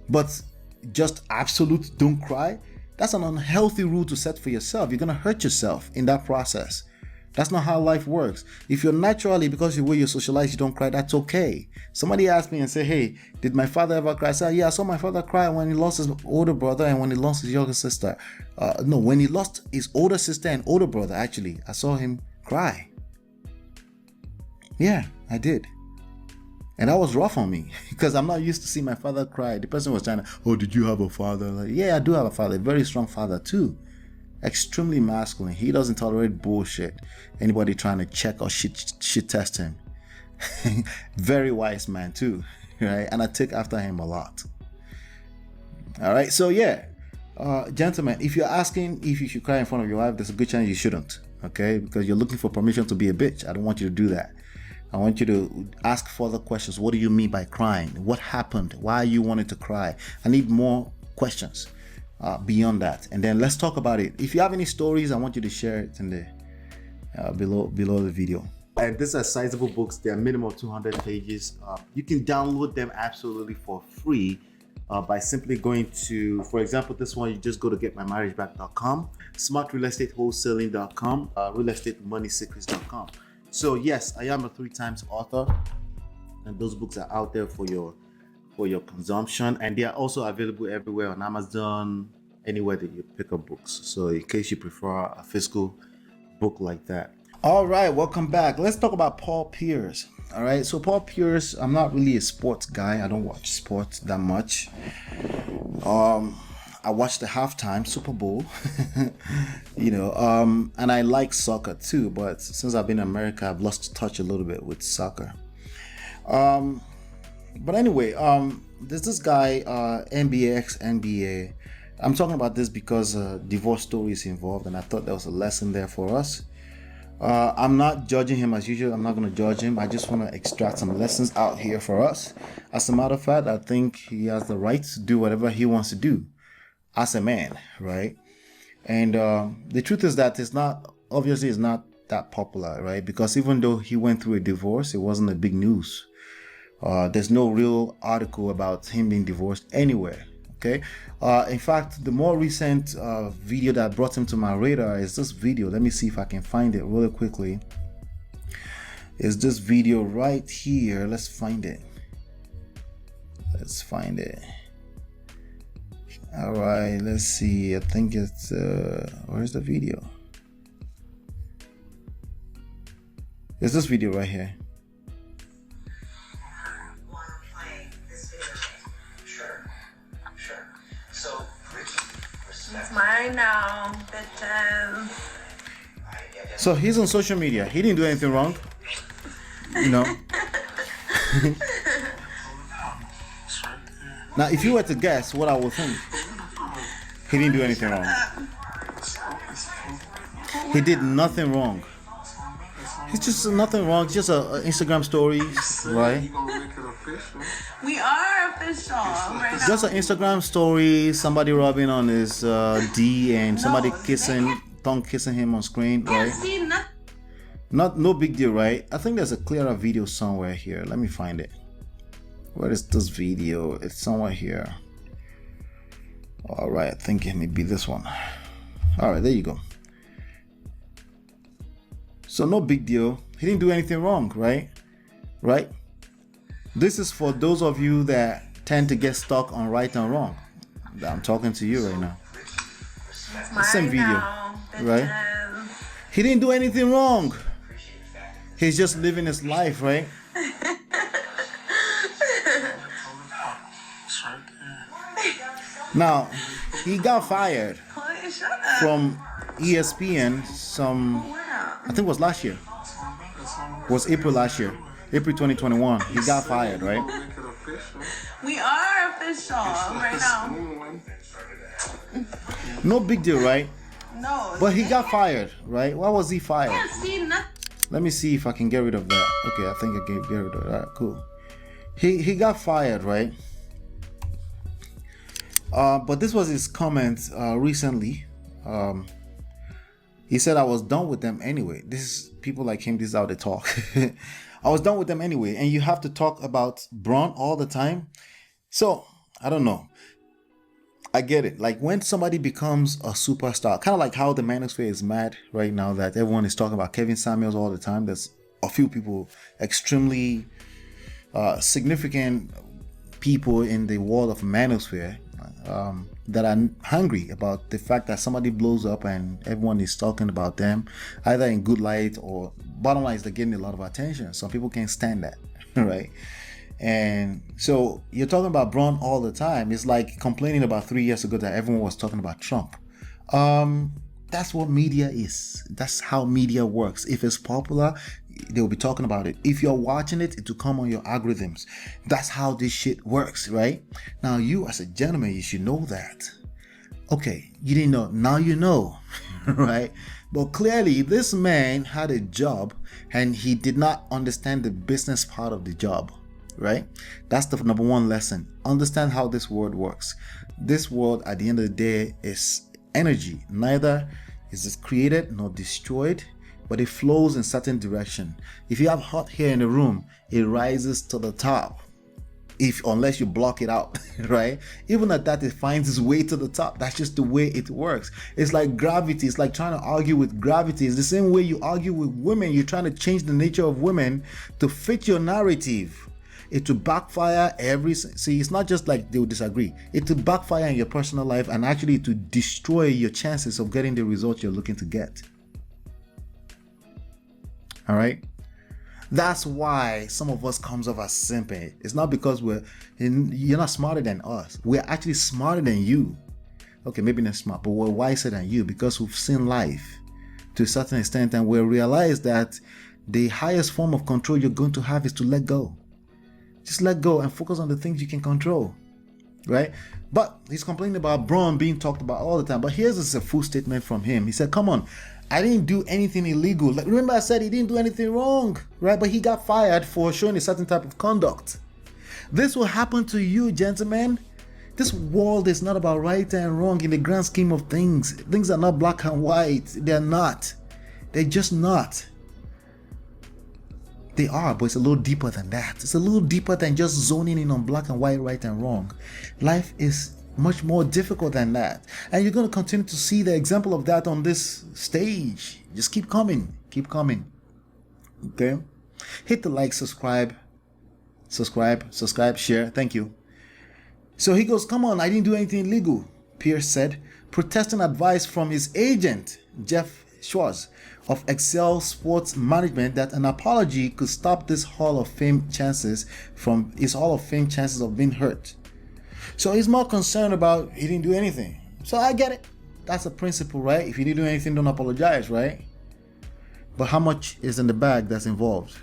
But just absolute don't cry, that's an unhealthy rule to set for yourself. You're gonna hurt yourself in that process. That's not how life works. If you're naturally, because of the way you're socialized, you don't cry, that's okay. Somebody asked me and said, hey, did my father ever cry? I said, yeah, I saw my father cry when he lost his older brother and when he lost his younger sister. No, when he lost his older sister and older brother, actually, I saw him cry. Yeah, I did. And that was rough on me because I'm not used to seeing my father cry. The person was trying to, oh, did you have a father? Like, yeah, I do have a father, a very strong father too. Extremely masculine. He doesn't tolerate bullshit. Anybody trying to check or shit test him. Very wise man too, right? And I take after him a lot. All right, so yeah, gentlemen, if you're asking if you should cry in front of your wife, there's a good chance you shouldn't, okay? Because you're looking for permission to be a bitch. I don't want you to do that. I want you to ask further questions. What do you mean by crying? What happened? Why are you wanting to cry? I need more questions. Beyond that, and then let's talk about it. If you have any stories, I want you to share it in the below the video. And these are sizable books. They are minimum 200 pages. You can download them absolutely for free by simply going to, for example, this one. You just go to getmymarriageback.com, smartrealestatewholesaling.com, realestatemoneysecrets.com. So yes, I am a 3 times author, and those books are out there for your consumption, and they are also available everywhere on Amazon, anywhere that you pick up books. So in case you prefer a physical book like that. All right, welcome back. Let's talk about Paul Pierce. All right, so Paul Pierce, I'm not really a sports guy. I don't watch sports that much. I watched the halftime Super Bowl, and I like soccer too, but since I've been in America, I've lost touch a little bit with soccer. But anyway, there's this guy, NBA ex-NBA. I'm talking about this because divorce story is involved, and I thought there was a lesson there for us. I'm not judging him as usual. I'm not going to judge him. I just want to extract some lessons out here for us. As a matter of fact, I think he has the right to do whatever he wants to do as a man, right? And the truth is that it's not that popular, right? Because even though he went through a divorce, it wasn't a big news. There's no real article about him being divorced anywhere. Okay. In fact, the more recent video that brought him to my radar is this video. Let me see if I can find it really quickly. Is this video right here? Let's find it. All right. Let's see. I think it's where's the video? It's this video right here. It's mine now, bitches. So he's on social media. He didn't do anything wrong. Now, if you were to guess what I would think, he didn't do anything wrong. He did nothing wrong. It's just nothing wrong. It's just a Instagram story, right? We are official right now. Just an Instagram story. Somebody rubbing on his D and somebody tongue kissing him on screen, right? See nothing. No big deal, right? I think there's a clearer video somewhere here. Let me find it. Where is this video? It's somewhere here. All right, I think it may be this one. All right, there you go. So no big deal. He didn't do anything wrong, right? Right? This is for those of you that tend to get stuck on right and wrong. I'm talking to you right now. The same video, right? He didn't do anything wrong. He's just living his life, right? Now, he got fired from ESPN I think it was last year. It was April last year. April 2021. He got fired, right? We are official right now. No big deal, right? No. But he got fired, right? Why was he fired? See nothing. Let me see if I can get rid of that. Okay, I think I can get rid of that. Cool. He got fired, right? But this was his comment recently. He said, I was done with them anyway. This is people like him, this is how they talk. I was done with them anyway. And you have to talk about Braun all the time. So, I don't know. I get it. Like when somebody becomes a superstar, kind of like how the MANOSPHERE is mad right now that everyone is talking about Kevin Samuels all the time. There's a few people, extremely significant people in the world of MANOSPHERE that are hungry about the fact that somebody blows up and everyone is talking about them, either in good light or bottom line is they're getting a lot of attention. Some people can't stand that, right? And so you're talking about Braun all the time. It's like complaining about 3 years ago that everyone was talking about Trump. That's what media is. That's how media works. If it's popular, they'll be talking about it. If you're watching it, it will come on your algorithms. That's how this shit works, right? Now, you as a gentleman, you should know that. Okay, you didn't know. Now you know, right? But clearly, this man had a job and he did not understand the business part of the job, right? That's the number one lesson. Understand how this world works. This world, at the end of the day, is energy. Neither is it created nor destroyed, but it flows in certain direction. If you have hot hair in the room, it rises to the top. Unless you block it out, right? Even at that, it finds its way to the top. That's just the way it works. It's like gravity. It's like trying to argue with gravity. It's the same way you argue with women. You're trying to change the nature of women to fit your narrative. It will backfire see, it's not just like they will disagree. It will backfire in your personal life and actually to destroy your chances of getting the results you're looking to get. All right? That's why some of us comes off as simping. It's not because you're not smarter than us. We're actually smarter than you. Okay, maybe not smart, but we're wiser than you because we've seen life to a certain extent and we realize that the highest form of control you're going to have is to let go. Just let go and focus on the things you can control, right? But he's complaining about Braun being talked about all the time. But here's a full statement from him. He said, come on, I didn't do anything illegal. Like, remember I said he didn't do anything wrong, right? But he got fired for showing a certain type of conduct. This will happen to you, gentlemen. This world is not about right and wrong in the grand scheme of things. Things are not black and white. They're not. They're just not. They are, but it's a little deeper than that. It's a little deeper than just zoning in on black and white, right and wrong. Life is much more difficult than that. And you're going to continue to see the example of that on this stage. Just keep coming. Keep coming. Okay? Hit the like, subscribe, share. Thank you. So he goes, come on, I didn't do anything illegal, Pierce said, protesting advice from his agent, Jeff Schwartz, of Excel Sports Management that an apology could stop this Hall of Fame chances of being hurt. So he's more concerned about he didn't do anything. So I get it. That's a principle, right? If you didn't do anything, don't apologize, right? But how much is in the bag that's involved?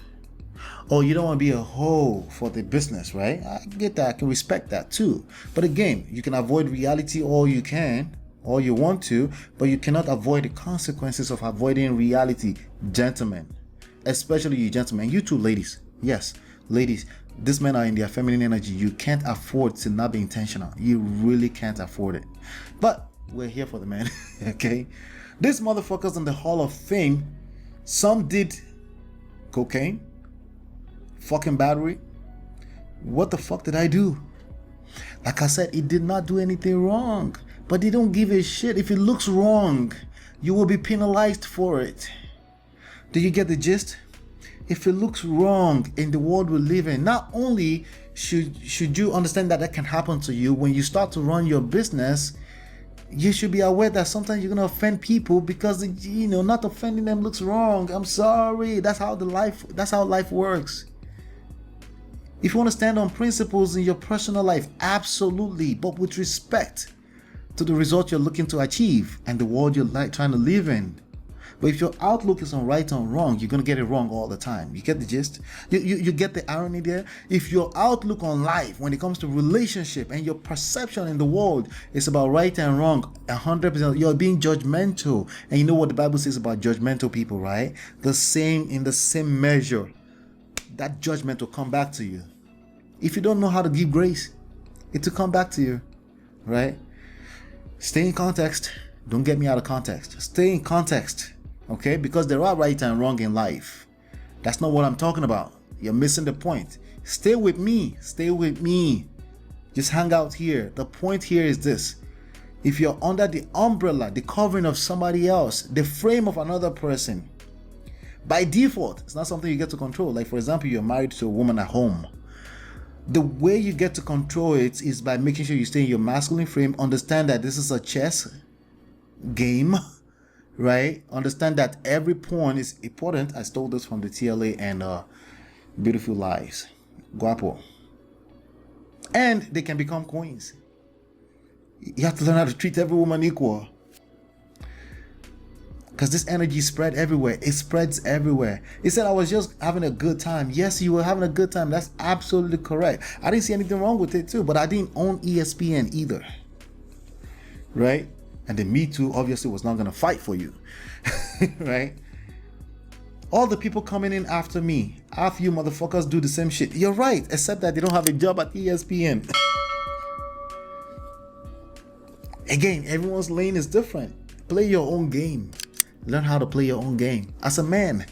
Oh, you don't want to be a hoe for the business, right? I get that. I can respect that too. But again, you can avoid reality all you can, all you want to, but you cannot avoid the consequences of avoiding reality, gentlemen. Especially you gentlemen, you too ladies. Yes, ladies, these men are in their feminine energy. You can't afford to not be intentional. You really can't afford it. But we're here for the men, okay? These motherfuckers in the Hall of Fame, some did cocaine, fucking battery. What the fuck did I do? Like I said, it did not do anything wrong, but they don't give a shit. If it looks wrong, you will be penalized for it. Do you get the gist? If it looks wrong in the world we live in, not only should you understand that can happen to you when you start to run your business, you should be aware that sometimes you're gonna offend people because not offending them looks wrong. I'm sorry. That's how life works. If you want to stand on principles in your personal life, absolutely, but with respect to the result you're looking to achieve and the world you're trying to live in. But if your outlook is on right or wrong, you're going to get it wrong all the time. You get the gist? You get the irony there? If your outlook on life, when it comes to relationship and your perception in the world is about right and wrong, 100%, you're being judgmental. And you know what the Bible says about judgmental people, right? In the same measure, that judgment will come back to you. If you don't know how to give grace, it will come back to you, right? Stay in context. Don't get me out of context. Stay in context. Okay, because there are right and wrong in life. That's not what I'm talking about. You're missing the point. Stay with me. Stay with me. Just hang out here. The point here is this. If you're under the umbrella, the covering of somebody else, the frame of another person, by default, it's not something you get to control. Like, for example, you're married to a woman at home. The way you get to control it is by making sure you stay in your masculine frame. Understand that this is a chess game. Right? Understand that every pawn is important. I stole this from the TLA and Beautiful Lies. Guapo. And they can become queens. You have to learn how to treat every woman equal. Because this energy spread everywhere. It spreads everywhere. He said I was just having a good time. Yes, you were having a good time. That's absolutely correct. I didn't see anything wrong with it too. But I didn't own ESPN either. Right? And the Me Too obviously was not going to fight for you. Right? All the people coming in after me, after you motherfuckers do the same shit. You're right, except that they don't have a job at ESPN. Again, everyone's lane is different. Play your own game. Learn how to play your own game. As a man,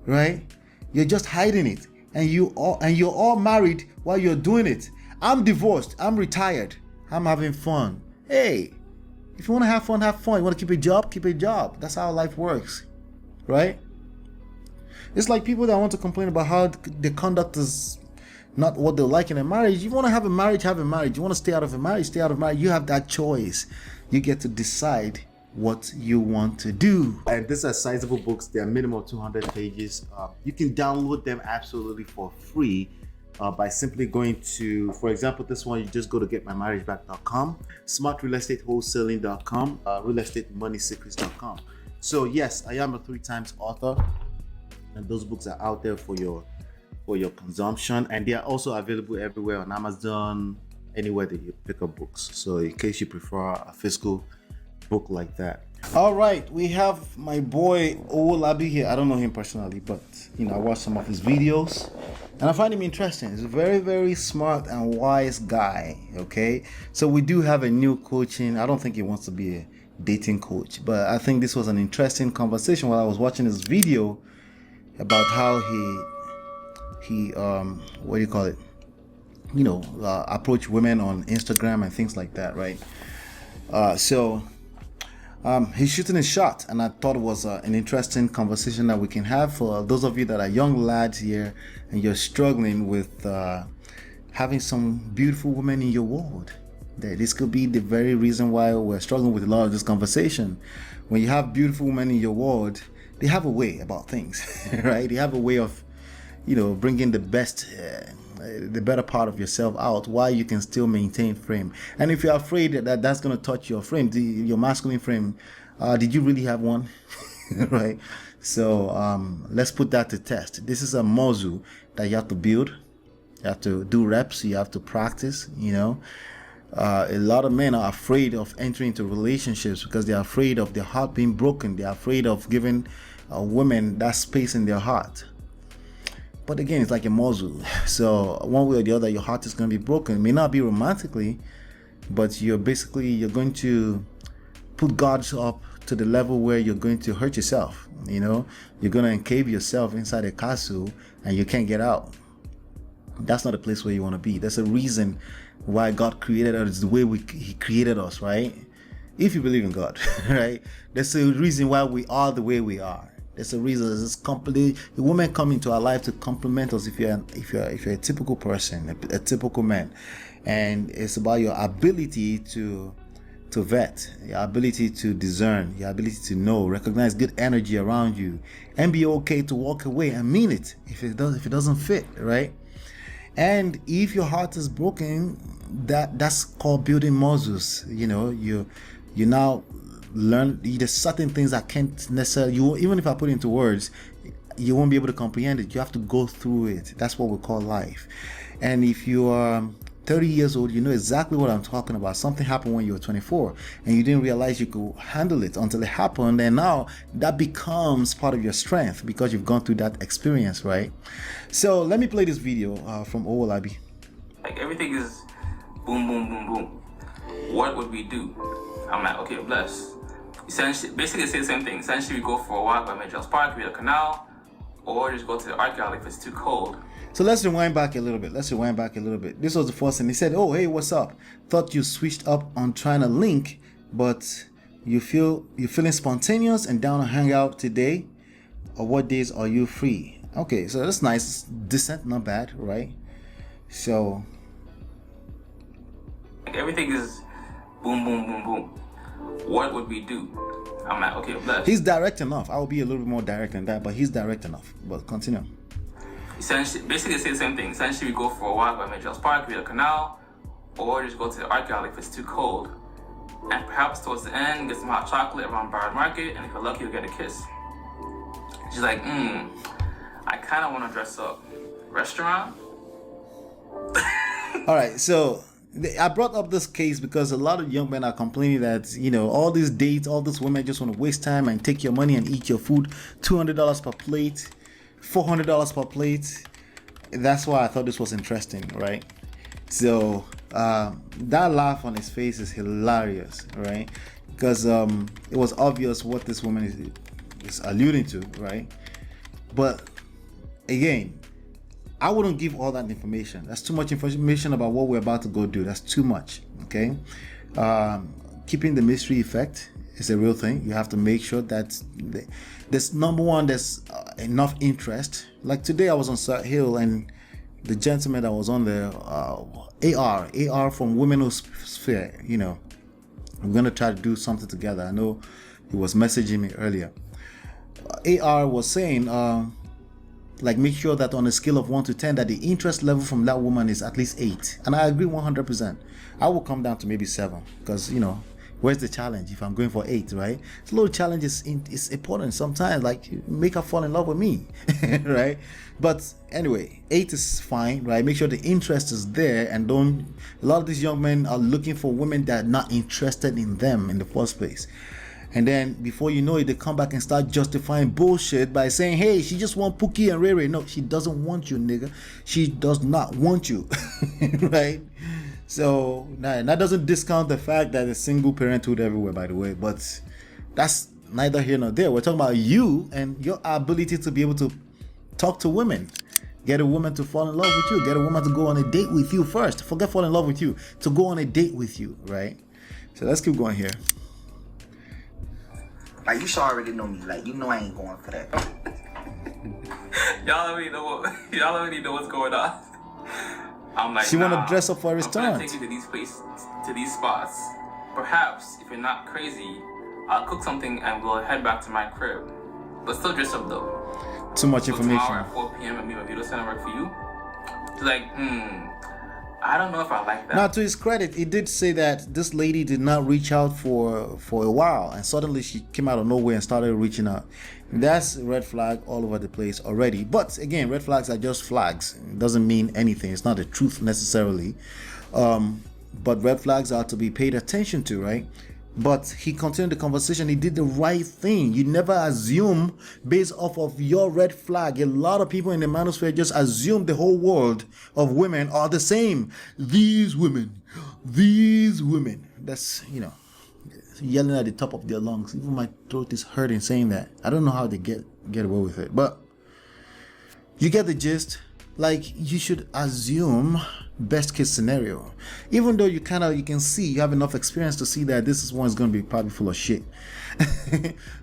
right? You're just hiding it. And you're all married while you're doing it. I'm divorced. I'm retired. I'm having fun. Hey. If you want to have fun, have fun. You want to keep a job? Keep a job. That's how life works. Right? It's like people that want to complain about how the conduct is not what they like in a marriage. You want to have a marriage, have a marriage. You want to stay out of a marriage, stay out of marriage. You have that choice. You get to decide what you want to do. And these are sizable books. They are minimum 200 pages. You can download them absolutely for free. By simply going to, for example, this one, you just go to getmymarriageback.com, smartrealestatewholesaling.com, realestatemoneysecrets.com. So yes, I am a 3 times author, and those books are out there for your consumption, and they are also available everywhere on Amazon, anywhere that you pick up books. So in case you prefer a physical book like that. All right, we have my boy Owolabby here. I don't know him personally, but I watched some of his videos and I find him interesting. He's a very, very smart and wise guy. Okay, so we do have a new coaching. I don't think he wants to be a dating coach, but I think this was an interesting conversation while I was watching his video about how he what do you call it? Approach women on Instagram and things like that, right? He's shooting his shot, and I thought it was an interesting conversation that we can have for those of you that are young lads here and you're struggling with having some beautiful women in your world. This could be the very reason why we're struggling with a lot of this conversation. When you have beautiful women in your world, they have a way about things, right? They have a way of, bringing the best, the better part of yourself out while you can still maintain frame. And if you're afraid that that's going to touch your frame, your masculine frame, did you really have one? Right? So let's put that to test. This is a muscle that you have to build. You have to do reps. You have to practice, A lot of men are afraid of entering into relationships because they're afraid of their heart being broken. They're afraid of giving women that space in their heart. But again, it's like a muzzle. So one way or the other, your heart is going to be broken. It may not be romantically, but you're going to put guards up to the level where you're going to hurt yourself. You know, you're going to encave yourself inside a castle and you can't get out. That's not a place where you want to be. There's a reason why God created us the way He created us, right? If you believe in God, right? There's a reason why we are the way we are. There's a reason. The women come into our life to complement us. If you're a typical person, a typical man, and it's about your ability to vet, your ability to discern, your ability to know, recognize good energy around you, and be okay to walk away and mean it if it doesn't fit, right? And if your heart is broken, that's called building muscles. You know, you now learn there's certain things that can't necessarily, even if I put it into words, you won't be able to comprehend it. You have to go through it. That's what we call life. And if you are 30 years old, you know exactly what I'm talking about. Something happened when you were 24 and you didn't realize you could handle it until it happened, and now that becomes part of your strength because you've gone through that experience, right? So let me play this video from Owolabby. Like, everything is boom, boom, boom, boom. What would we do? I'm like, okay, bless. Essentially, basically say the same thing. Essentially, we go for a walk by Major's Park, via the canal, or just go to the art gallery if it's too cold. So let's rewind back a little bit. This was the first thing. He said, oh, hey, what's up? Thought you switched up on trying to link, but you're feeling spontaneous and down to hang out today? Or what days are you free? Okay, so that's nice. Decent, not bad, right? So like, everything is boom, boom, boom, boom. What would we do? I'm like, okay, bless. He's direct enough. I will be a little bit more direct than that, but he's direct enough. But continue. Essentially, basically say the same thing. Essentially, we go for a walk by Major's Park, via the canal, or just go to the art gallery if it's too cold. And perhaps towards the end, get some hot chocolate around Broward Market, and if you're lucky, you'll get a kiss. She's like, I kind of want to dress up. Restaurant? All right, so I brought up this case because a lot of young men are complaining that, you know, all these dates, all these women just want to waste time and take your money and eat your food. $200 per plate, $400 per plate. That's why I thought this was interesting, right? So that laugh on his face is hilarious, right? Because it was obvious what this woman is alluding to, right? But again, I wouldn't give all that information. That's too much information about what we're about to go do. That's too much, okay? Keeping the mystery effect is a real thing. You have to make sure that there's number one, there's enough interest. Like today I was on Sir Hill and the gentleman that was on there, AR from MANOSPHERE, you know, we're gonna try to do something together. I know he was messaging me earlier. AR was saying, like, make sure that on a scale of 1 to 10 that the interest level from that woman is at least 8, and I agree 100%. I will come down to maybe 7 because, you know, where's the challenge if I'm going for 8, right? It's a little challenge is important sometimes, like make her fall in love with me, right? But anyway, 8 is fine, right? Make sure the interest is there, and a lot of these young men are looking for women that are not interested in them in the first place. And then before you know it, they come back and start justifying bullshit by saying, hey, she just want Pookie and Ray Ray. No, she doesn't want you, nigga. She does not want you, right? So that doesn't discount the fact that there's single parenthood everywhere, by the way. But that's neither here nor there. We're talking about you and your ability to be able to talk to women. Get a woman to fall in love with you. Get a woman to go on a date with you first. Forget fall in love with you. To go on a date with you, right? So let's keep going here. Like, you should already know me. Like, you know I ain't going for that. Y'all already know what's going on. I'm like, she wanna dress up for a I'm restaurant. gonna take you to these places, to these spots. Perhaps if you're not crazy, I'll cook something and we'll head back to my crib. But still dress up though. Too much information. Tomorrow at 4 p.m. at my video center work for you. It's like, I don't know if I like that. Now, to his credit, he did say that this lady did not reach out for a while, and suddenly she came out of nowhere and started reaching out. That's a red flag all over the place already. But again, red flags are just flags. It doesn't mean anything. It's not the truth necessarily. but red flags are to be paid attention to, right? But he continued the conversation. He did the right thing. You never assume based off of your red flag. A lot of people in the manosphere just assume the whole world of women are the same. These women. That's, yelling at the top of their lungs. Even my throat is hurting saying that. I don't know how they get away with it. But you get the gist. Like, you should assume best case scenario, even though you can see, you have enough experience to see that this one is going to be probably full of shit.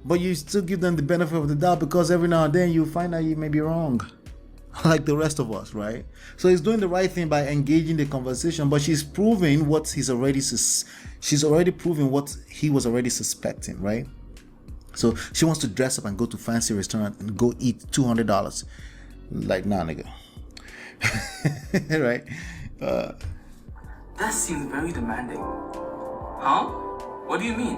But you still give them the benefit of the doubt, because every now and then you find out you may be wrong, like the rest of us, right? So he's doing the right thing by engaging the conversation, but she's proving what she's already proving what he was already suspecting, right? So she wants to dress up and go to fancy restaurant and go eat $200. Like, nah, nigga. Right? That seems very demanding. Huh? What do you mean?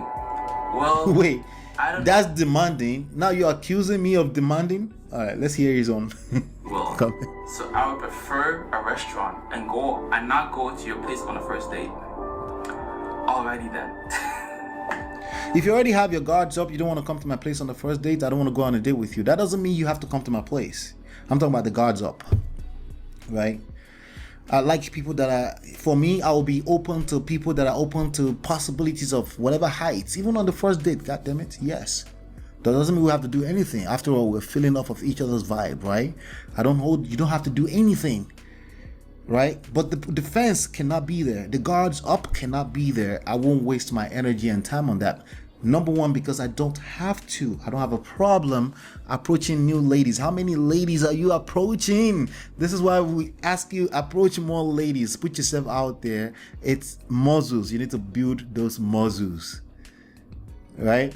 Well, wait, I don't that's demanding. Now you're accusing me of demanding? All right, let's hear his own. Well, so I would prefer a restaurant and not go to your place on a first date. Alrighty then. If you already have your guards up, you don't want to come to my place on the first date, I don't want to go on a date with you. That doesn't mean you have to come to my place. I'm talking about the guards up, right? I like people that are, for me, I will be open to people that are open to possibilities of whatever heights, even on the first date, God damn it, yes. That doesn't mean we have to do anything. After all, we're feeling off of each other's vibe, right? You don't have to do anything, right? But the defense cannot be there. The guards up cannot be there. I won't waste my energy and time on that. Number one, because I don't have to. I don't have a problem approaching new ladies. How many ladies are you approaching? This is why we ask you, approach more ladies. Put yourself out there. It's muscles. You need to build those muscles, right?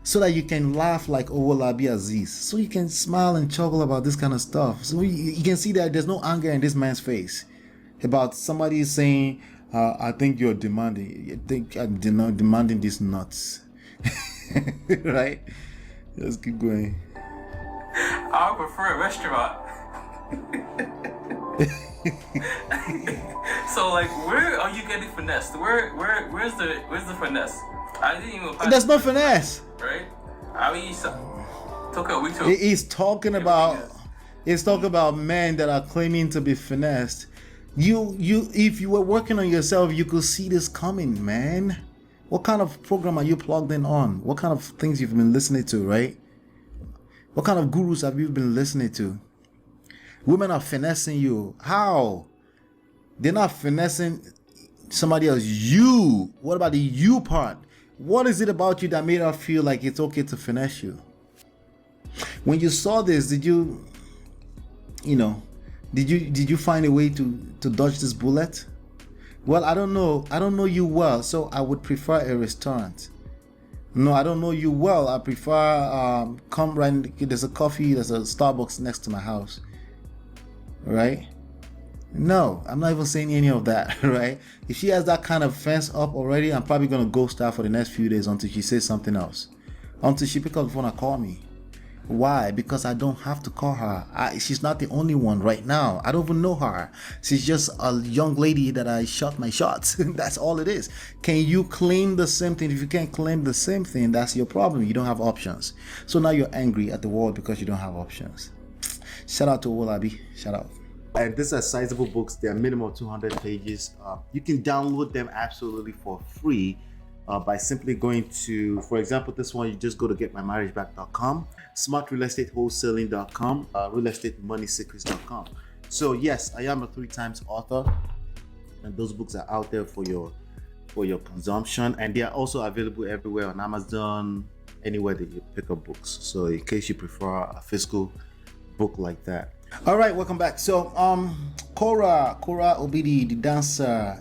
So that you can laugh like Owolabby Azeez. So you can smile and chuckle about this kind of stuff. So you can see that there's no anger in this man's face about somebody saying, I think you're demanding. You think I'm demanding these nuts. Right? Let's keep going. I prefer a restaurant. So, like, where are you getting finessed? Where's the finesse? I didn't even. That's not finesse, right? I mean, took a week to. He's talking about men that are claiming to be finessed. If you were working on yourself, you could see this coming, man. What kind of program are you plugged in on? What kind of things you've been listening to, right? What kind of gurus have you been listening to? Women are finessing you. How? They're not finessing somebody else. You. What about the you part? What is it about you that made her feel like it's okay to finesse you? When you saw this, did you find a way to dodge this bullet? Well, I don't know you well, so I would prefer a restaurant. No, I don't know you well. I prefer come right. There's a Starbucks next to my house, right? No, I'm not even saying any of that, right? If she has that kind of fence up already, I'm probably gonna ghost her for the next few days until she says something else, until she picks up the phone and call me. Why? Because I don't have to call her. She's not the only one right now. I don't even know her. She's just a young lady that I shot my shots. That's all it is. Can you claim the same thing? If you can't claim the same thing, that's your problem. You don't have options. So now you're angry at the world because you don't have options. Shout out to Owolabby. Shout out. And these are sizable books. They're minimum 200 pages. You can download them absolutely for free by simply going to, for example, this one, you just go to getmymarriageback.com, smartrealestatewholesaling.com, realestatemoneysecrets.com. So yes, I am a 3-times author, and those books are out there for your consumption, and they are also available everywhere on Amazon, anywhere that you pick up books. So in case you prefer a physical book like that. All right, welcome back. So Korra Obidi, the dancer,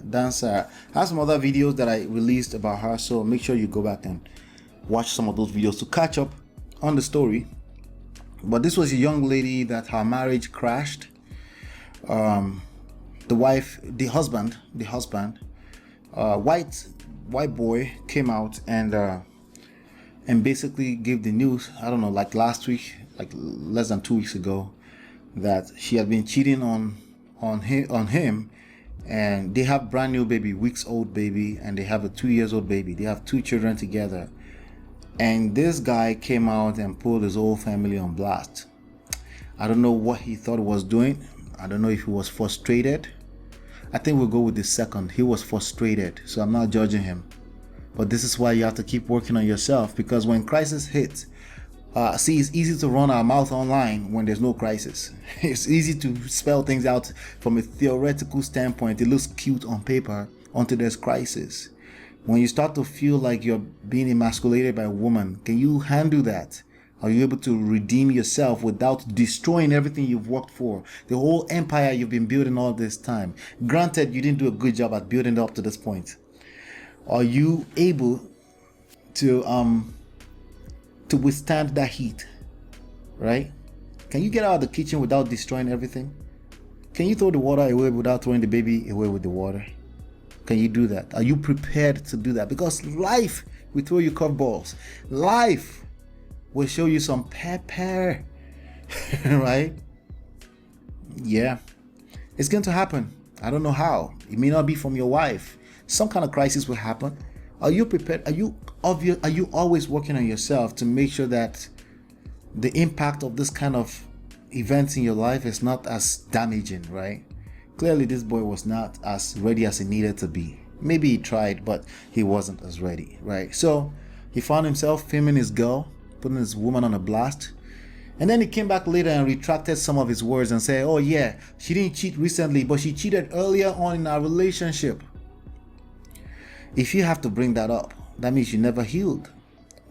I have some other videos that I released about her, so make sure you go back and watch some of those videos to catch up on the story. But this was a young lady that her marriage crashed. The husband, white boy came out and basically gave the news, I don't know, like last week, like less than 2 weeks ago, that she had been cheating on him and they have brand new baby, weeks old baby, and they have a 2 years old baby. They have 2 children together. And this guy came out and put his whole family on blast. I don't know what he thought he was doing. I don't know if he was frustrated. I think we'll go with the second. He was frustrated, so I'm not judging him. But this is why you have to keep working on yourself, because when crisis hits, see, it's easy to run our mouth online when there's no crisis. It's easy to spell things out from a theoretical standpoint. It looks cute on paper until there's crisis. When you start to feel like you're being emasculated by a woman, can you handle that? Are you able to redeem yourself without destroying everything you've worked for? The whole empire you've been building all this time. Granted, you didn't do a good job at building it up to this point. Are you able to withstand that heat? Right? Can you get out of the kitchen without destroying everything? Can you throw the water away without throwing the baby away with the water? Can you do that? Are you prepared to do that? Because life will throw you curveballs. Life will show you some pepper. Right? Yeah. It's going to happen. I don't know how. It may not be from your wife. Some kind of crisis will happen. Are you prepared? Are you always working on yourself to make sure that the impact of this kind of events in your life is not as damaging, right? Clearly, this boy was not as ready as he needed to be. Maybe he tried, but he wasn't as ready, right? So he found himself filming his girl, putting his woman on a blast. And then he came back later and retracted some of his words and said, oh yeah, she didn't cheat recently, but she cheated earlier on in our relationship. If you have to bring that up, that means you never healed.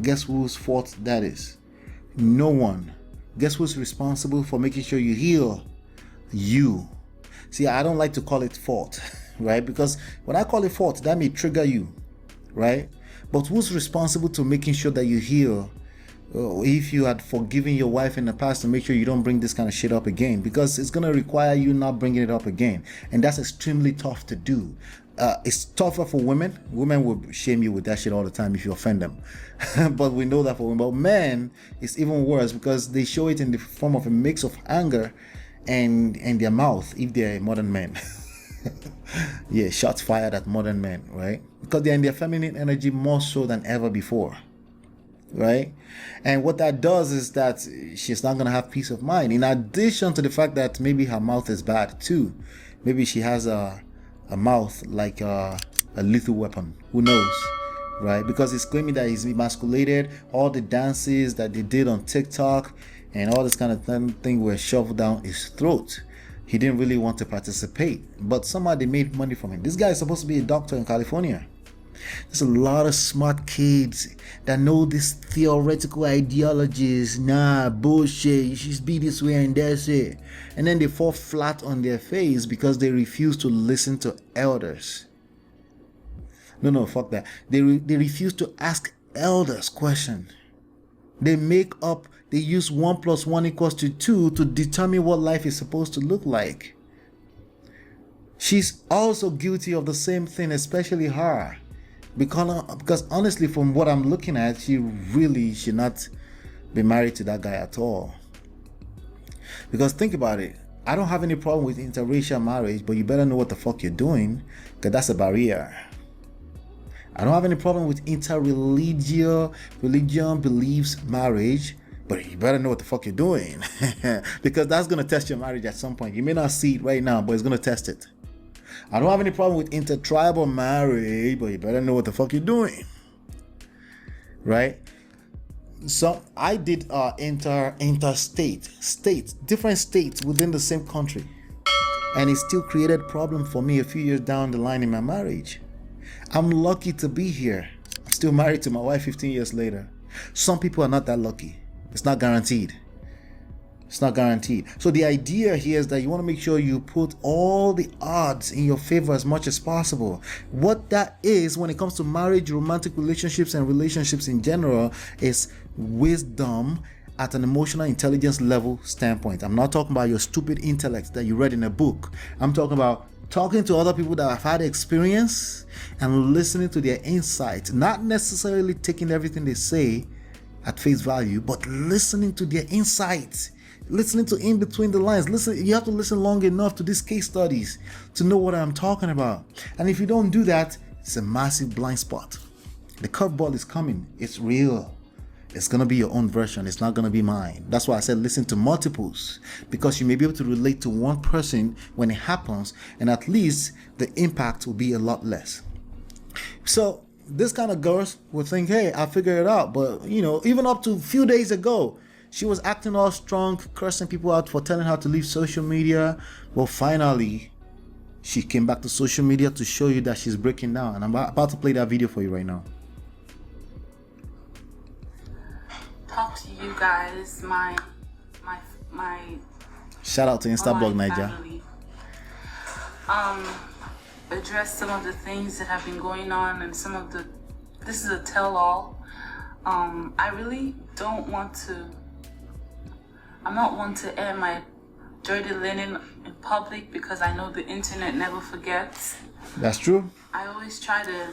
Guess whose fault that is? No one. Guess who's responsible for making sure you heal? You. See, I don't like to call it fault, right? Because when I call it fault, that may trigger you, right? But who's responsible to making sure that you heal? If you had forgiven your wife in the past, to make sure you don't bring this kind of shit up again, because it's going to require you not bringing it up again. And that's extremely tough to do. It's tougher for women. Women will shame you with that shit all the time if you offend them. But we know that for women. But men, it's even worse because they show it in the form of a mix of anger and their mouth if they're modern men. Yeah, shots fired at modern men, right? Because they're in their feminine energy more so than ever before, right? And what that does is that she's not going to have peace of mind. In addition to the fact that maybe her mouth is bad too. Maybe she has a mouth like a lethal weapon. Who knows, right? Because he's claiming that he's emasculated. All the dances that they did on TikTok and all this kind of thing were shoved down his throat. He didn't really want to participate, but somehow they made money from him. This guy is supposed to be a doctor in California. There's a lot of smart kids that know these theoretical ideologies. Nah, bullshit, you should be this way and that's it. And then they fall flat on their face because they refuse to listen to elders. No, fuck that. They refuse to ask elders questions. They use 1 + 1 = 2 to determine what life is supposed to look like. She's also guilty of the same thing, especially her. Because honestly, from what I'm looking at, she really should not be married to that guy at all. Because think about it. I don't have any problem with interracial marriage, but you better know what the fuck you're doing, because that's a barrier. I don't have any problem with religion beliefs marriage, but you better know what the fuck you're doing. Because that's going to test your marriage at some point. You may not see it right now, but it's going to test it. I don't have any problem with intertribal marriage, but you better know what the fuck you're doing. Right? So I did interstate, different states within the same country. And it still created problem for me a few years down the line in my marriage. I'm lucky to be here. I'm still married to my wife 15 years later. Some people are not that lucky. It's not guaranteed. It's not guaranteed. So the idea here is that you want to make sure you put all the odds in your favor as much as possible. What that is when it comes to marriage, romantic relationships, and relationships in general is wisdom at an emotional intelligence level standpoint. I'm not talking about your stupid intellect that you read in a book. I'm talking about talking to other people that have had experience and listening to their insights, not necessarily taking everything they say at face value, but listening to their insights. listening to in between the lines. Listen, you have to listen long enough to these case studies to know what I'm talking about. And if you don't do that, it's a massive blind spot. The curveball is coming. It's real. It's going to be your own version. It's not going to be mine. That's why I said listen to multiples, because you may be able to relate to one person when it happens, and at least the impact will be a lot less. So this kind of girls will think, hey, I figured it out. But, you know, even up to a few days ago, she was acting all strong, cursing people out for telling her to leave social media. Well, finally, she came back to social media to show you that she's breaking down. And I'm about to play that video for you right now. Talk to you guys, my shout out to Instablog Niger. Address some of the things that have been going on, and some of the, this is a tell-all. I really don't want to, I'm not one to air my dirty linen in public, because I know the internet never forgets. That's true. I always try to,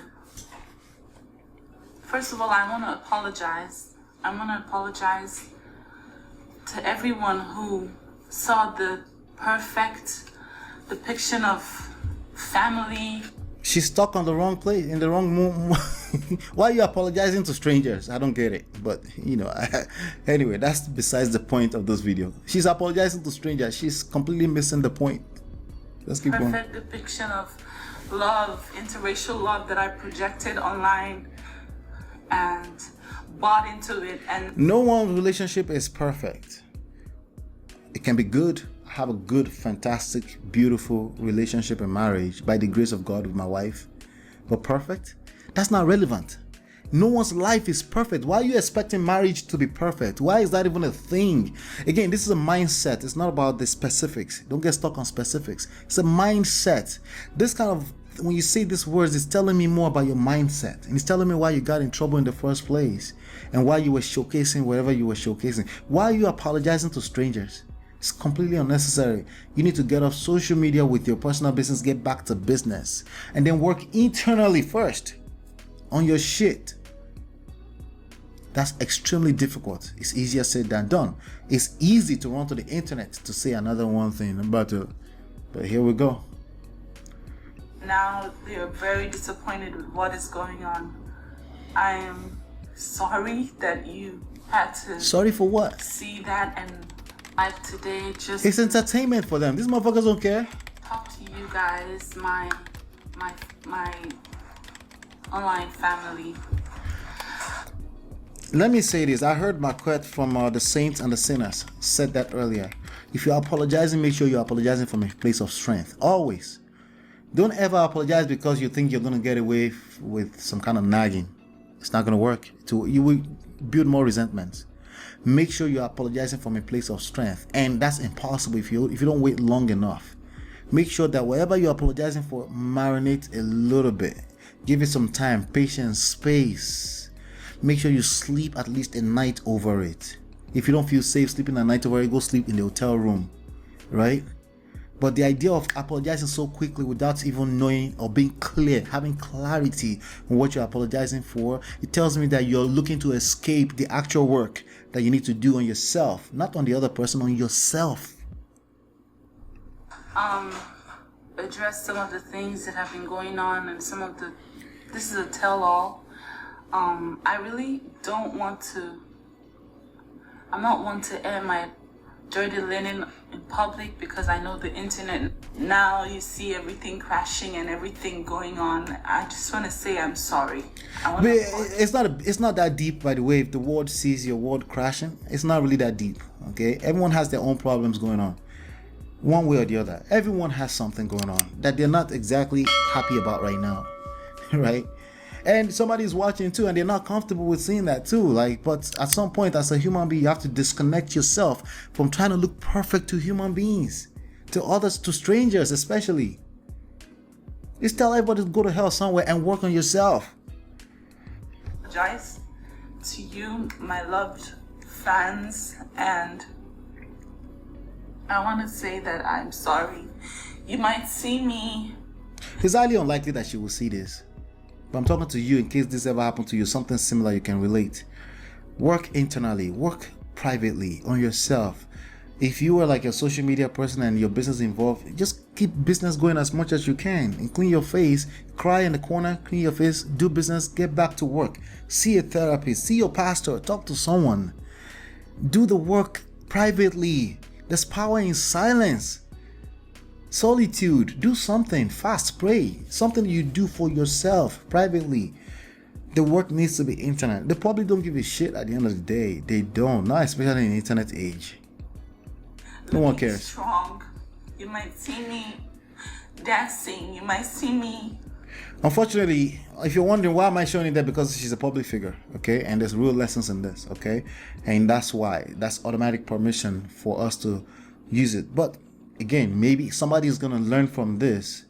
first of all, I want to apologize. I want to apologize to everyone who saw the perfect depiction of family. She's stuck on the wrong place, in the wrong moment. Why are you apologizing to strangers? I don't get it. But, you know, anyway, that's besides the point of this video. She's apologizing to strangers. She's completely missing the point. Let's keep going. Perfect depiction of love, interracial love that I projected online and bought into it. And no one's relationship is perfect. It can be good. I have a good, fantastic, beautiful relationship and marriage by the grace of God with my wife. But perfect? That's not relevant. No one's life is perfect. Why are you expecting marriage to be perfect? Why is that even a thing? Again, this is a mindset. It's not about the specifics. Don't get stuck on specifics. It's a mindset. This kind of, when you say these words, it's telling me more about your mindset. And it's telling me why you got in trouble in the first place. And why you were showcasing whatever you were showcasing. Why are you apologizing to strangers? It's completely unnecessary. You need to get off social media with your personal business, get back to business, and then work internally first on your shit. That's extremely difficult. It's easier said than done. It's easy to run to the internet to say another one thing about it, but here we go. now they're very disappointed with what is going on. I am sorry that you had to. Sorry for what? See that, and like today, just it's entertainment for them. These motherfuckers don't care. Talk to you guys, my online family. Let me say this. I heard Marquette from the Saints and the Sinners said that earlier. If you're apologizing, make sure you're apologizing from a place of strength. Always. Don't ever apologize because you think you're going to get away with some kind of nagging. It's not going to work. You will build more resentments. Make sure you're apologizing from a place of strength. And that's impossible if you don't wait long enough. Make sure that whatever you're apologizing for, marinate a little bit. Give it some time, patience, space. Make sure you sleep at least a night over it. If you don't feel safe sleeping a night over it, go sleep in the hotel room, right? But the idea of apologizing so quickly without even knowing or being clear, having clarity on what you're apologizing for, it tells me that you're looking to escape the actual work that you need to do on yourself, not on the other person, on yourself. Address some of the things that have been going on, and some of the, this is a tell-all. I really don't want to, I'm not one to air my dirty linen in public because I know the internet, now you see everything crashing and everything going on. I just want to say I'm sorry. It's not that deep, by the way. If the world sees your world crashing, it's not really that deep, okay? Everyone has their own problems going on, one way or the other. Everyone has something going on that they're not exactly happy about right now, right? And somebody's watching too, and they're not comfortable with seeing that too. Like, but at some point, as a human being, you have to disconnect yourself from trying to look perfect to human beings, to others, to strangers especially. Just tell everybody to go to hell somewhere and work on yourself. Apologize to you, my loved fans, and I want to say that I'm sorry. You might see me. It's highly unlikely that she will see this. But I'm talking to you in case this ever happened to you, something similar you can relate. Work internally, work privately on yourself. If you are like a social media person and your business involved, just keep business going as much as you can and clean your face, cry in the corner, clean your face, do business, get back to work, see a therapist, see your pastor, talk to someone, do the work privately. There's power in silence, solitude. Do something, fast, pray, something you do for yourself privately. The work needs to be internet. They probably don't give a shit at the end of the day. They don't, not especially in the internet age. No one cares. Strong. You might see me dancing. You might see me. Unfortunately, if you're wondering why am I showing it there, because she's a public figure, okay? And there's real lessons in this, okay? And that's why. That's automatic permission for us to use it. But again, maybe somebody is gonna learn from this.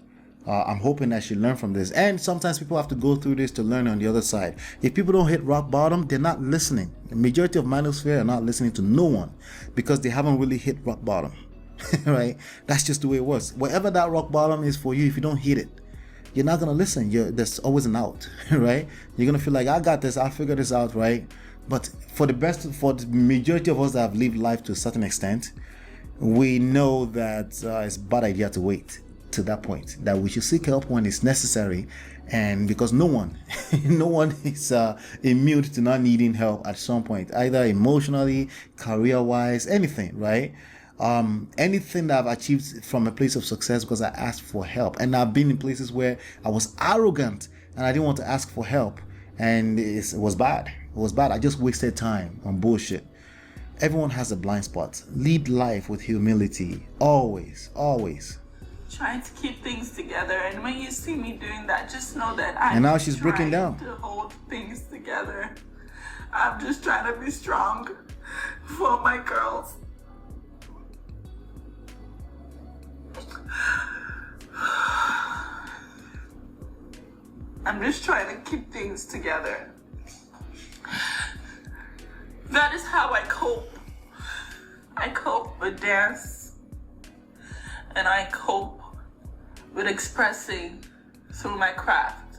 I'm hoping that she learn from this. And sometimes people have to go through this to learn on the other side. If people don't hit rock bottom, they're not listening. The majority of MANOSPHERE are not listening to no one because they haven't really hit rock bottom, right? That's just the way it works. Whatever that rock bottom is for you, if you don't hit it, you're not gonna listen. There's always an out, right? You're gonna feel like, I got this, I'll figure this out, right? But for the majority of us that have lived life to a certain extent, we know that it's a bad idea to wait to that point, that we should seek help when it's necessary. And because no one is immune to not needing help at some point, either emotionally, career-wise, anything, right? Anything that I've achieved from a place of success because I asked for help. And I've been in places where I was arrogant and I didn't want to ask for help, and it was bad. It was bad. I just wasted time on bullshit. Everyone has a blind spot. Lead life with humility, always, always. Trying to keep things together, and when you see me doing that, just know that And now she's breaking down. To hold things together. I'm just trying to be strong for my girls. I'm just trying to keep things together. That is how I cope. I cope with dance, and I cope with expressing through my craft.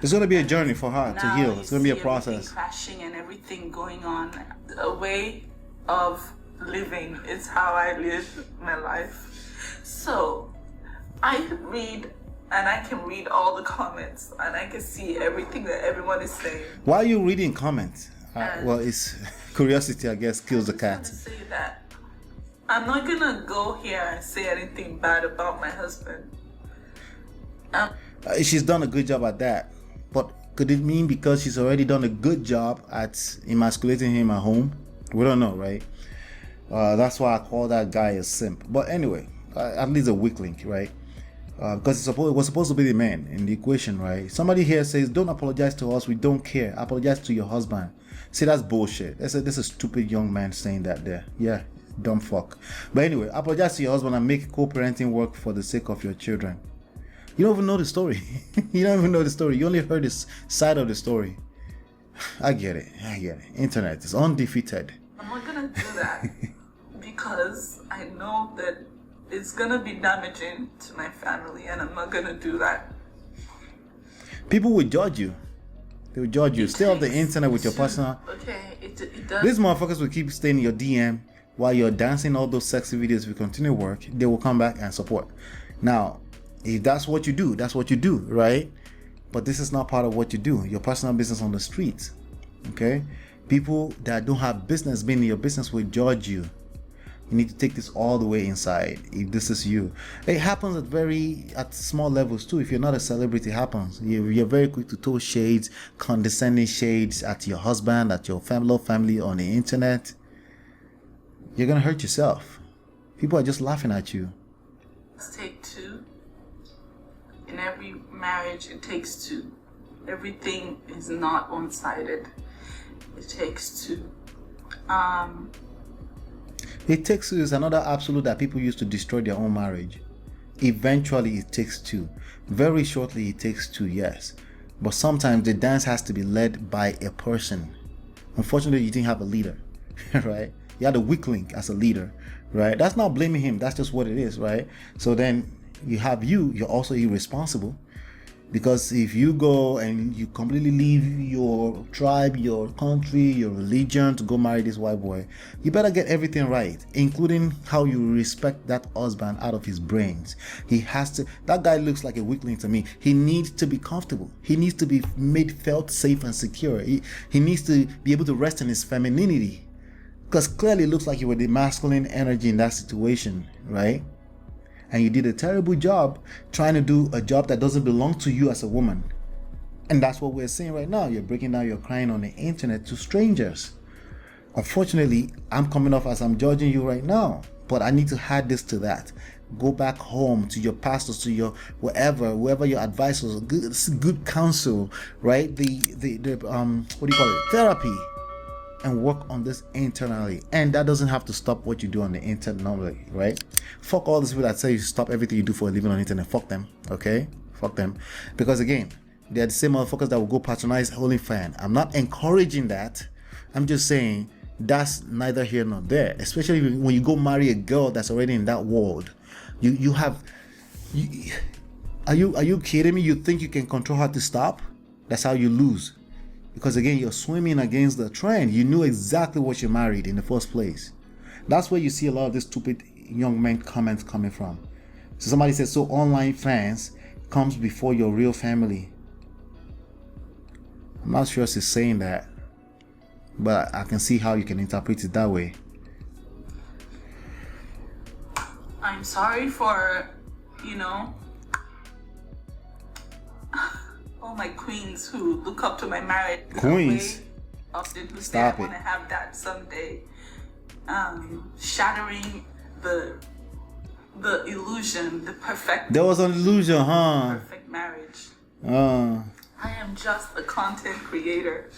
It's going to be a journey for her to heal. It's going to be a process. Crashing and everything going on. A way of living is how I live my life. So I read, and I can read all the comments, and I can see everything that everyone is saying. Why are you reading comments? Well, it's curiosity, I guess, kills the cat. To say that I'm not gonna go here and say anything bad about my husband. She's done a good job at that, but could it mean because she's already done a good job at emasculating him at home? We don't know, right? That's why I call that guy a simp. But anyway, at least a weakling, right? Because it was supposed to be the man in the equation, right? Somebody here says, don't apologize to us, we don't care. Apologize to your husband. See, that's bullshit. This is a stupid young man saying that there. Yeah, dumb fuck. But anyway, apologize to your husband and make co-parenting work for the sake of your children. You don't even know the story. You don't even know the story. You only heard this side of the story. I get it. Internet is undefeated. I'm not gonna do that because I know that it's gonna be damaging to my family, and I'm not gonna do that. People will judge you. They will judge you. Stay off the internet with your personal. Okay, it does. These motherfuckers will keep staying in your DM while you're dancing all those sexy videos. If you continue work, they will come back and support. Now, if that's what you do, that's what you do, right? But this is not part of what you do. Your personal business on the streets, okay? People that don't have business being in your business will judge you. You need to take this all the way inside if this is you. It happens at small levels too. If you're not a celebrity, it happens. You're very quick to throw shades, condescending shades at your husband, at your family on the internet. You're gonna hurt yourself. People are just laughing at you. Let's take two. In every marriage, it takes two. Everything is not one-sided. It takes two. It takes two is another absolute that people use to destroy their own marriage. Eventually, it takes two. Very shortly, it takes two, yes. But sometimes the dance has to be led by a person. Unfortunately, you didn't have a leader, right? You had a weak link as a leader, right? That's not blaming him. That's just what it is, right? So then you're also irresponsible. Because if you go and you completely leave your tribe, your country, your religion to go marry this white boy, you better get everything right, including how you respect that husband out of his brains. He has to, that guy looks like a weakling to me. He needs to be comfortable. He needs to be felt safe and secure. He needs to be able to rest in his femininity. Because clearly it looks like you were the masculine energy in that situation, right? And you did a terrible job trying to do a job that doesn't belong to you as a woman. And that's what we're seeing right now. You're breaking down your crying on the internet to strangers. Unfortunately, I'm coming off as I'm judging you right now, but I need to add this to that. Go back home to your pastors, to your wherever your advisors, good counsel, right? What do you call it? Therapy. And work on this internally. And that doesn't have to stop what you do on the internet normally, right? Fuck all these people that say you stop everything you do for a living on the internet. Fuck them, okay? Fuck them. Because again, they're the same motherfuckers that will go patronize OnlyFans. I'm not encouraging that. I'm just saying that's neither here nor there. Especially when you go marry a girl that's already in that world. Are you kidding me? You think you can control her to stop? That's how you lose. Because again, you're swimming against the trend. You knew exactly what you married in the first place. That's where you see a lot of these stupid young men comments coming from. So somebody says, so online fans comes before your real family. I'm not sure she's saying that, but I can see how you can interpret it that way. I'm sorry for, all my queens who look up to my marriage. Queens? Often who say Stop I want to have that someday. Shattering the illusion, the perfect. There was an illusion, huh? Perfect marriage. I am just a content creator,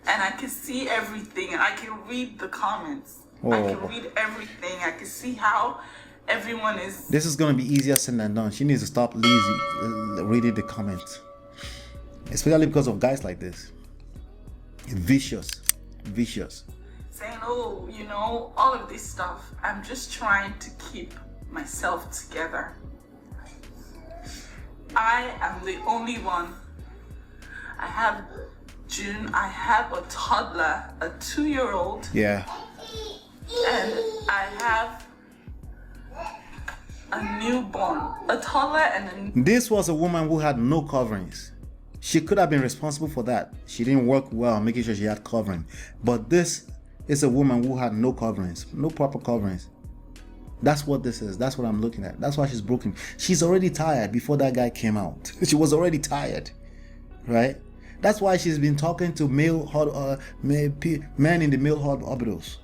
and I can see everything, and I can read the comments. I can read everything. I can see how everyone is. This is gonna be easier said than done. She needs to stop reading the comments. Especially because of guys like this. Vicious. Saying, all of this stuff. I'm just trying to keep myself together. I am the only one. I have June. I have a toddler, a 2-year-old. Yeah. And I have a newborn, a toddler and a... This was a woman who had no coverings. She could have been responsible for that. She didn't work well making sure she had covering. But this is a woman who had no coverings, no proper coverings. That's what this is. That's what I'm looking at. That's why she's broken. She's already tired before that guy came out. She was already tired, right? That's why she's been talking to men in the male orbitals.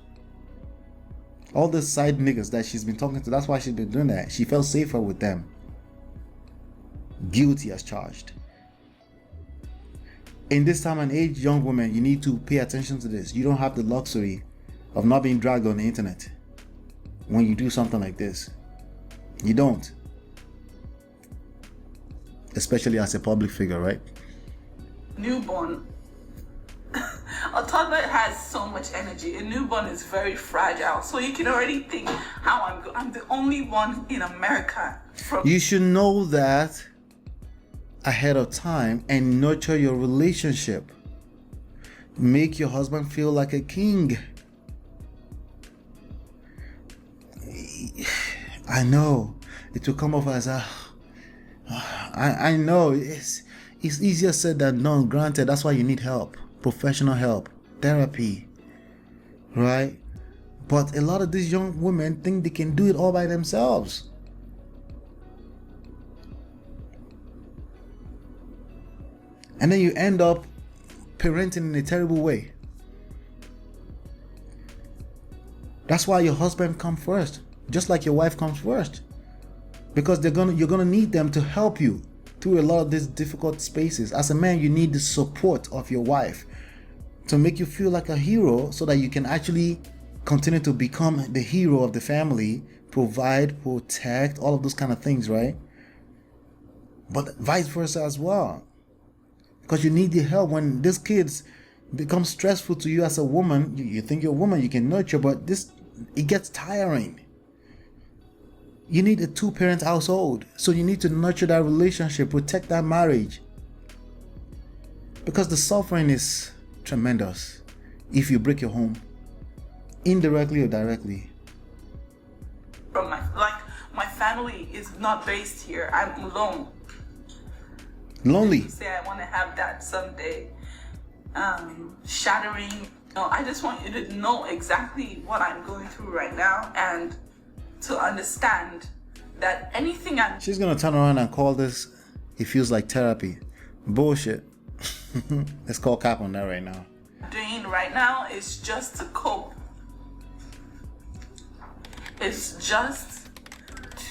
All the side niggas that she's been talking to, that's why she's been doing that. She felt safer with them. Guilty as charged. In this time and age, young women, you need to pay attention to this. You don't have the luxury of not being dragged on the internet when you do something like this. You don't. Especially as a public figure, right? Newborn. A toddler has so much energy. A newborn is very fragile. So you can already think how I'm the only one in America. You should know that ahead of time and nurture your relationship. Make your husband feel like a king. I know it will come off as I know it's easier said than done. Granted, that's why you need help, professional help, therapy, right? But a lot of these young women think they can do it all by themselves. And then you end up parenting in a terrible way. That's why your husband comes first, just like your wife comes first, because you're gonna need them to help you through a lot of these difficult spaces. As a man, you need the support of your wife to make you feel like a hero, so that you can actually continue to become the hero of the family, provide, protect, all of those kind of things, right? But vice versa as well. Because you need the help when these kids become stressful to you as a woman. You think you're a woman, you can nurture, but it gets tiring. You need a two-parent household. So you need to nurture that relationship, protect that marriage. Because the suffering is tremendous if you break your home, indirectly or directly. From my family is not based here. I'm alone. Lonely. You say I want to have that someday. Shattering. No, I just want you to know exactly what I'm going through right now and to understand that anything I'm... She's gonna turn around and call this, it feels like therapy. Bullshit. Let's call cap on that right now. doing right now is just to cope. It's just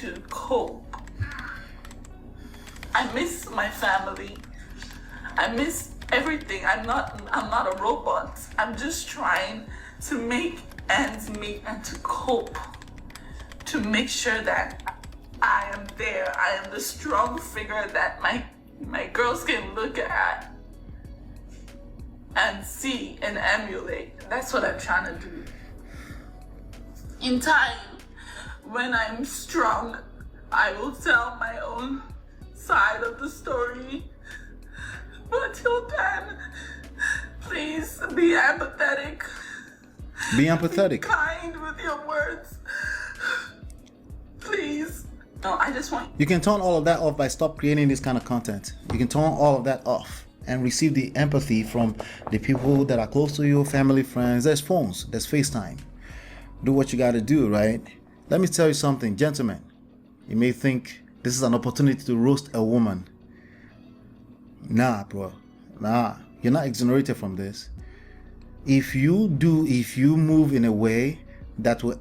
to cope. I miss my family. I miss everything. I'm not a robot. I'm just trying to make ends meet and to cope. To make sure that I am there. I am the strong figure that my girls can look at and see and emulate. That's what I'm trying to do. In time, when I'm strong, I will tell my own side of the story. But till then, please be empathetic. Be empathetic. Be kind with your words. Please. No, I just want... You can turn all of that off by stop creating this kind of content. You can turn all of that off and receive the empathy from the people that are close to you, family, friends. There's phones, there's FaceTime. Do what you got to do, right? Let me tell you something, gentlemen. You may think this is an opportunity to roast a woman. Nah, bro. Nah. You're not exonerated from this. If you move in a way that will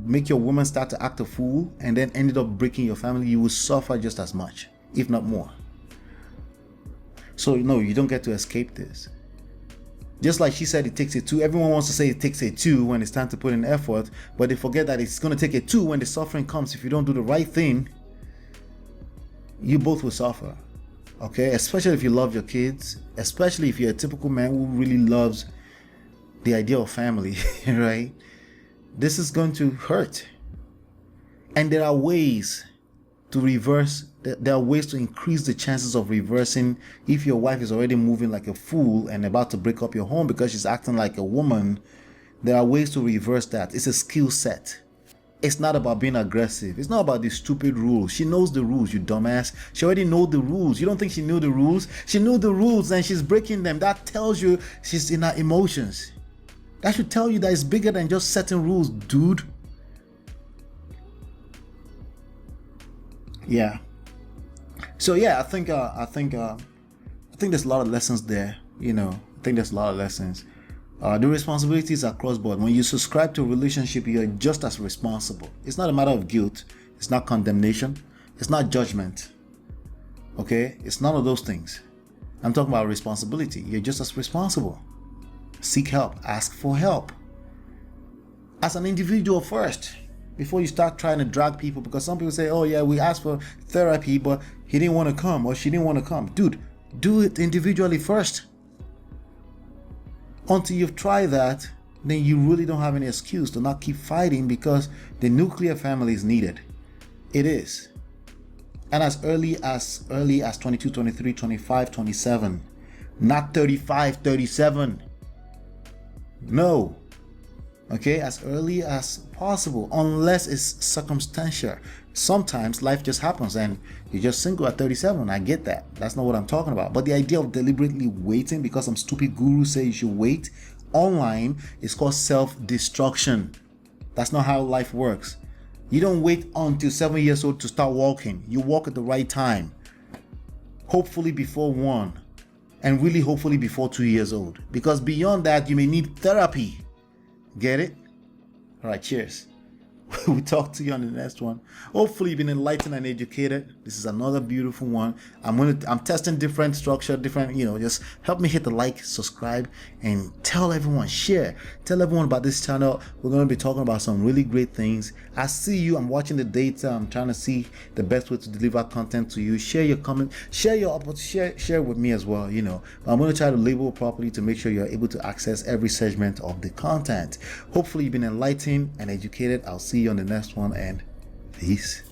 make your woman start to act a fool and then ended up breaking your family, you will suffer just as much, if not more. So no, you don't get to escape this. Just like she said, it takes a two. Everyone wants to say it takes a two when it's time to put in effort, but they forget that it's going to take a two when the suffering comes. If you don't do the right thing, you both will suffer. Okay? Especially if you love your kids, especially if you're a typical man who really loves the idea of family, right? This is going to hurt. And there are ways to reverse. There are ways to increase the chances of reversing if your wife is already moving like a fool and about to break up your home because she's acting like a woman. There are ways to reverse that. It's a skill set. It's not about being aggressive. It's not about these stupid rules. She knows the rules, you dumbass. She already knows the rules. You don't think she knew the rules? She knew the rules and she's breaking them. That tells you she's in her emotions. That should tell you that it's bigger than just setting rules, dude. Yeah. So yeah, I think there's a lot of lessons there. You know, I think there's a lot of lessons. The responsibilities are cross-board. When you subscribe to a relationship, you're just as responsible. It's not a matter of guilt. It's not condemnation. It's not judgment. Okay? It's none of those things. I'm talking about responsibility. You're just as responsible. Seek help. Ask for help. As an individual first, before you start trying to drag people, because some people say, oh yeah, we asked for therapy, but he didn't want to come or she didn't want to come. Dude, do it individually first. Until you've tried that, then you really don't have any excuse to not keep fighting, because the nuclear family is needed. It is. And as early as 22, 23, 25, 27. Not 35, 37. No. Okay, as early as possible, unless it's circumstantial. Sometimes life just happens and you're just single at 37. I get that. That's not what I'm talking about. But the idea of deliberately waiting because some stupid guru says you should wait online is called self-destruction. That's not how life works. You don't wait until 7 years old to start walking. You walk at the right time. Hopefully before 1. And really hopefully before 2 years old. Because beyond that, you may need therapy. Get it? All right, cheers. We'll talk to you on the next one. Hopefully you've been enlightened and educated. This is another beautiful one. I'm testing different structure, different, just help me hit the like, subscribe, and tell everyone, share. Tell everyone about this channel. We're going to be talking about some really great things. I see you. I'm watching the data. I'm trying to see the best way to deliver content to you. Share your comment. Share with me as well, I'm going to try to label properly to make sure you're able to access every segment of the content. Hopefully you've been enlightened and educated. I'll see you on the next one, and Peace.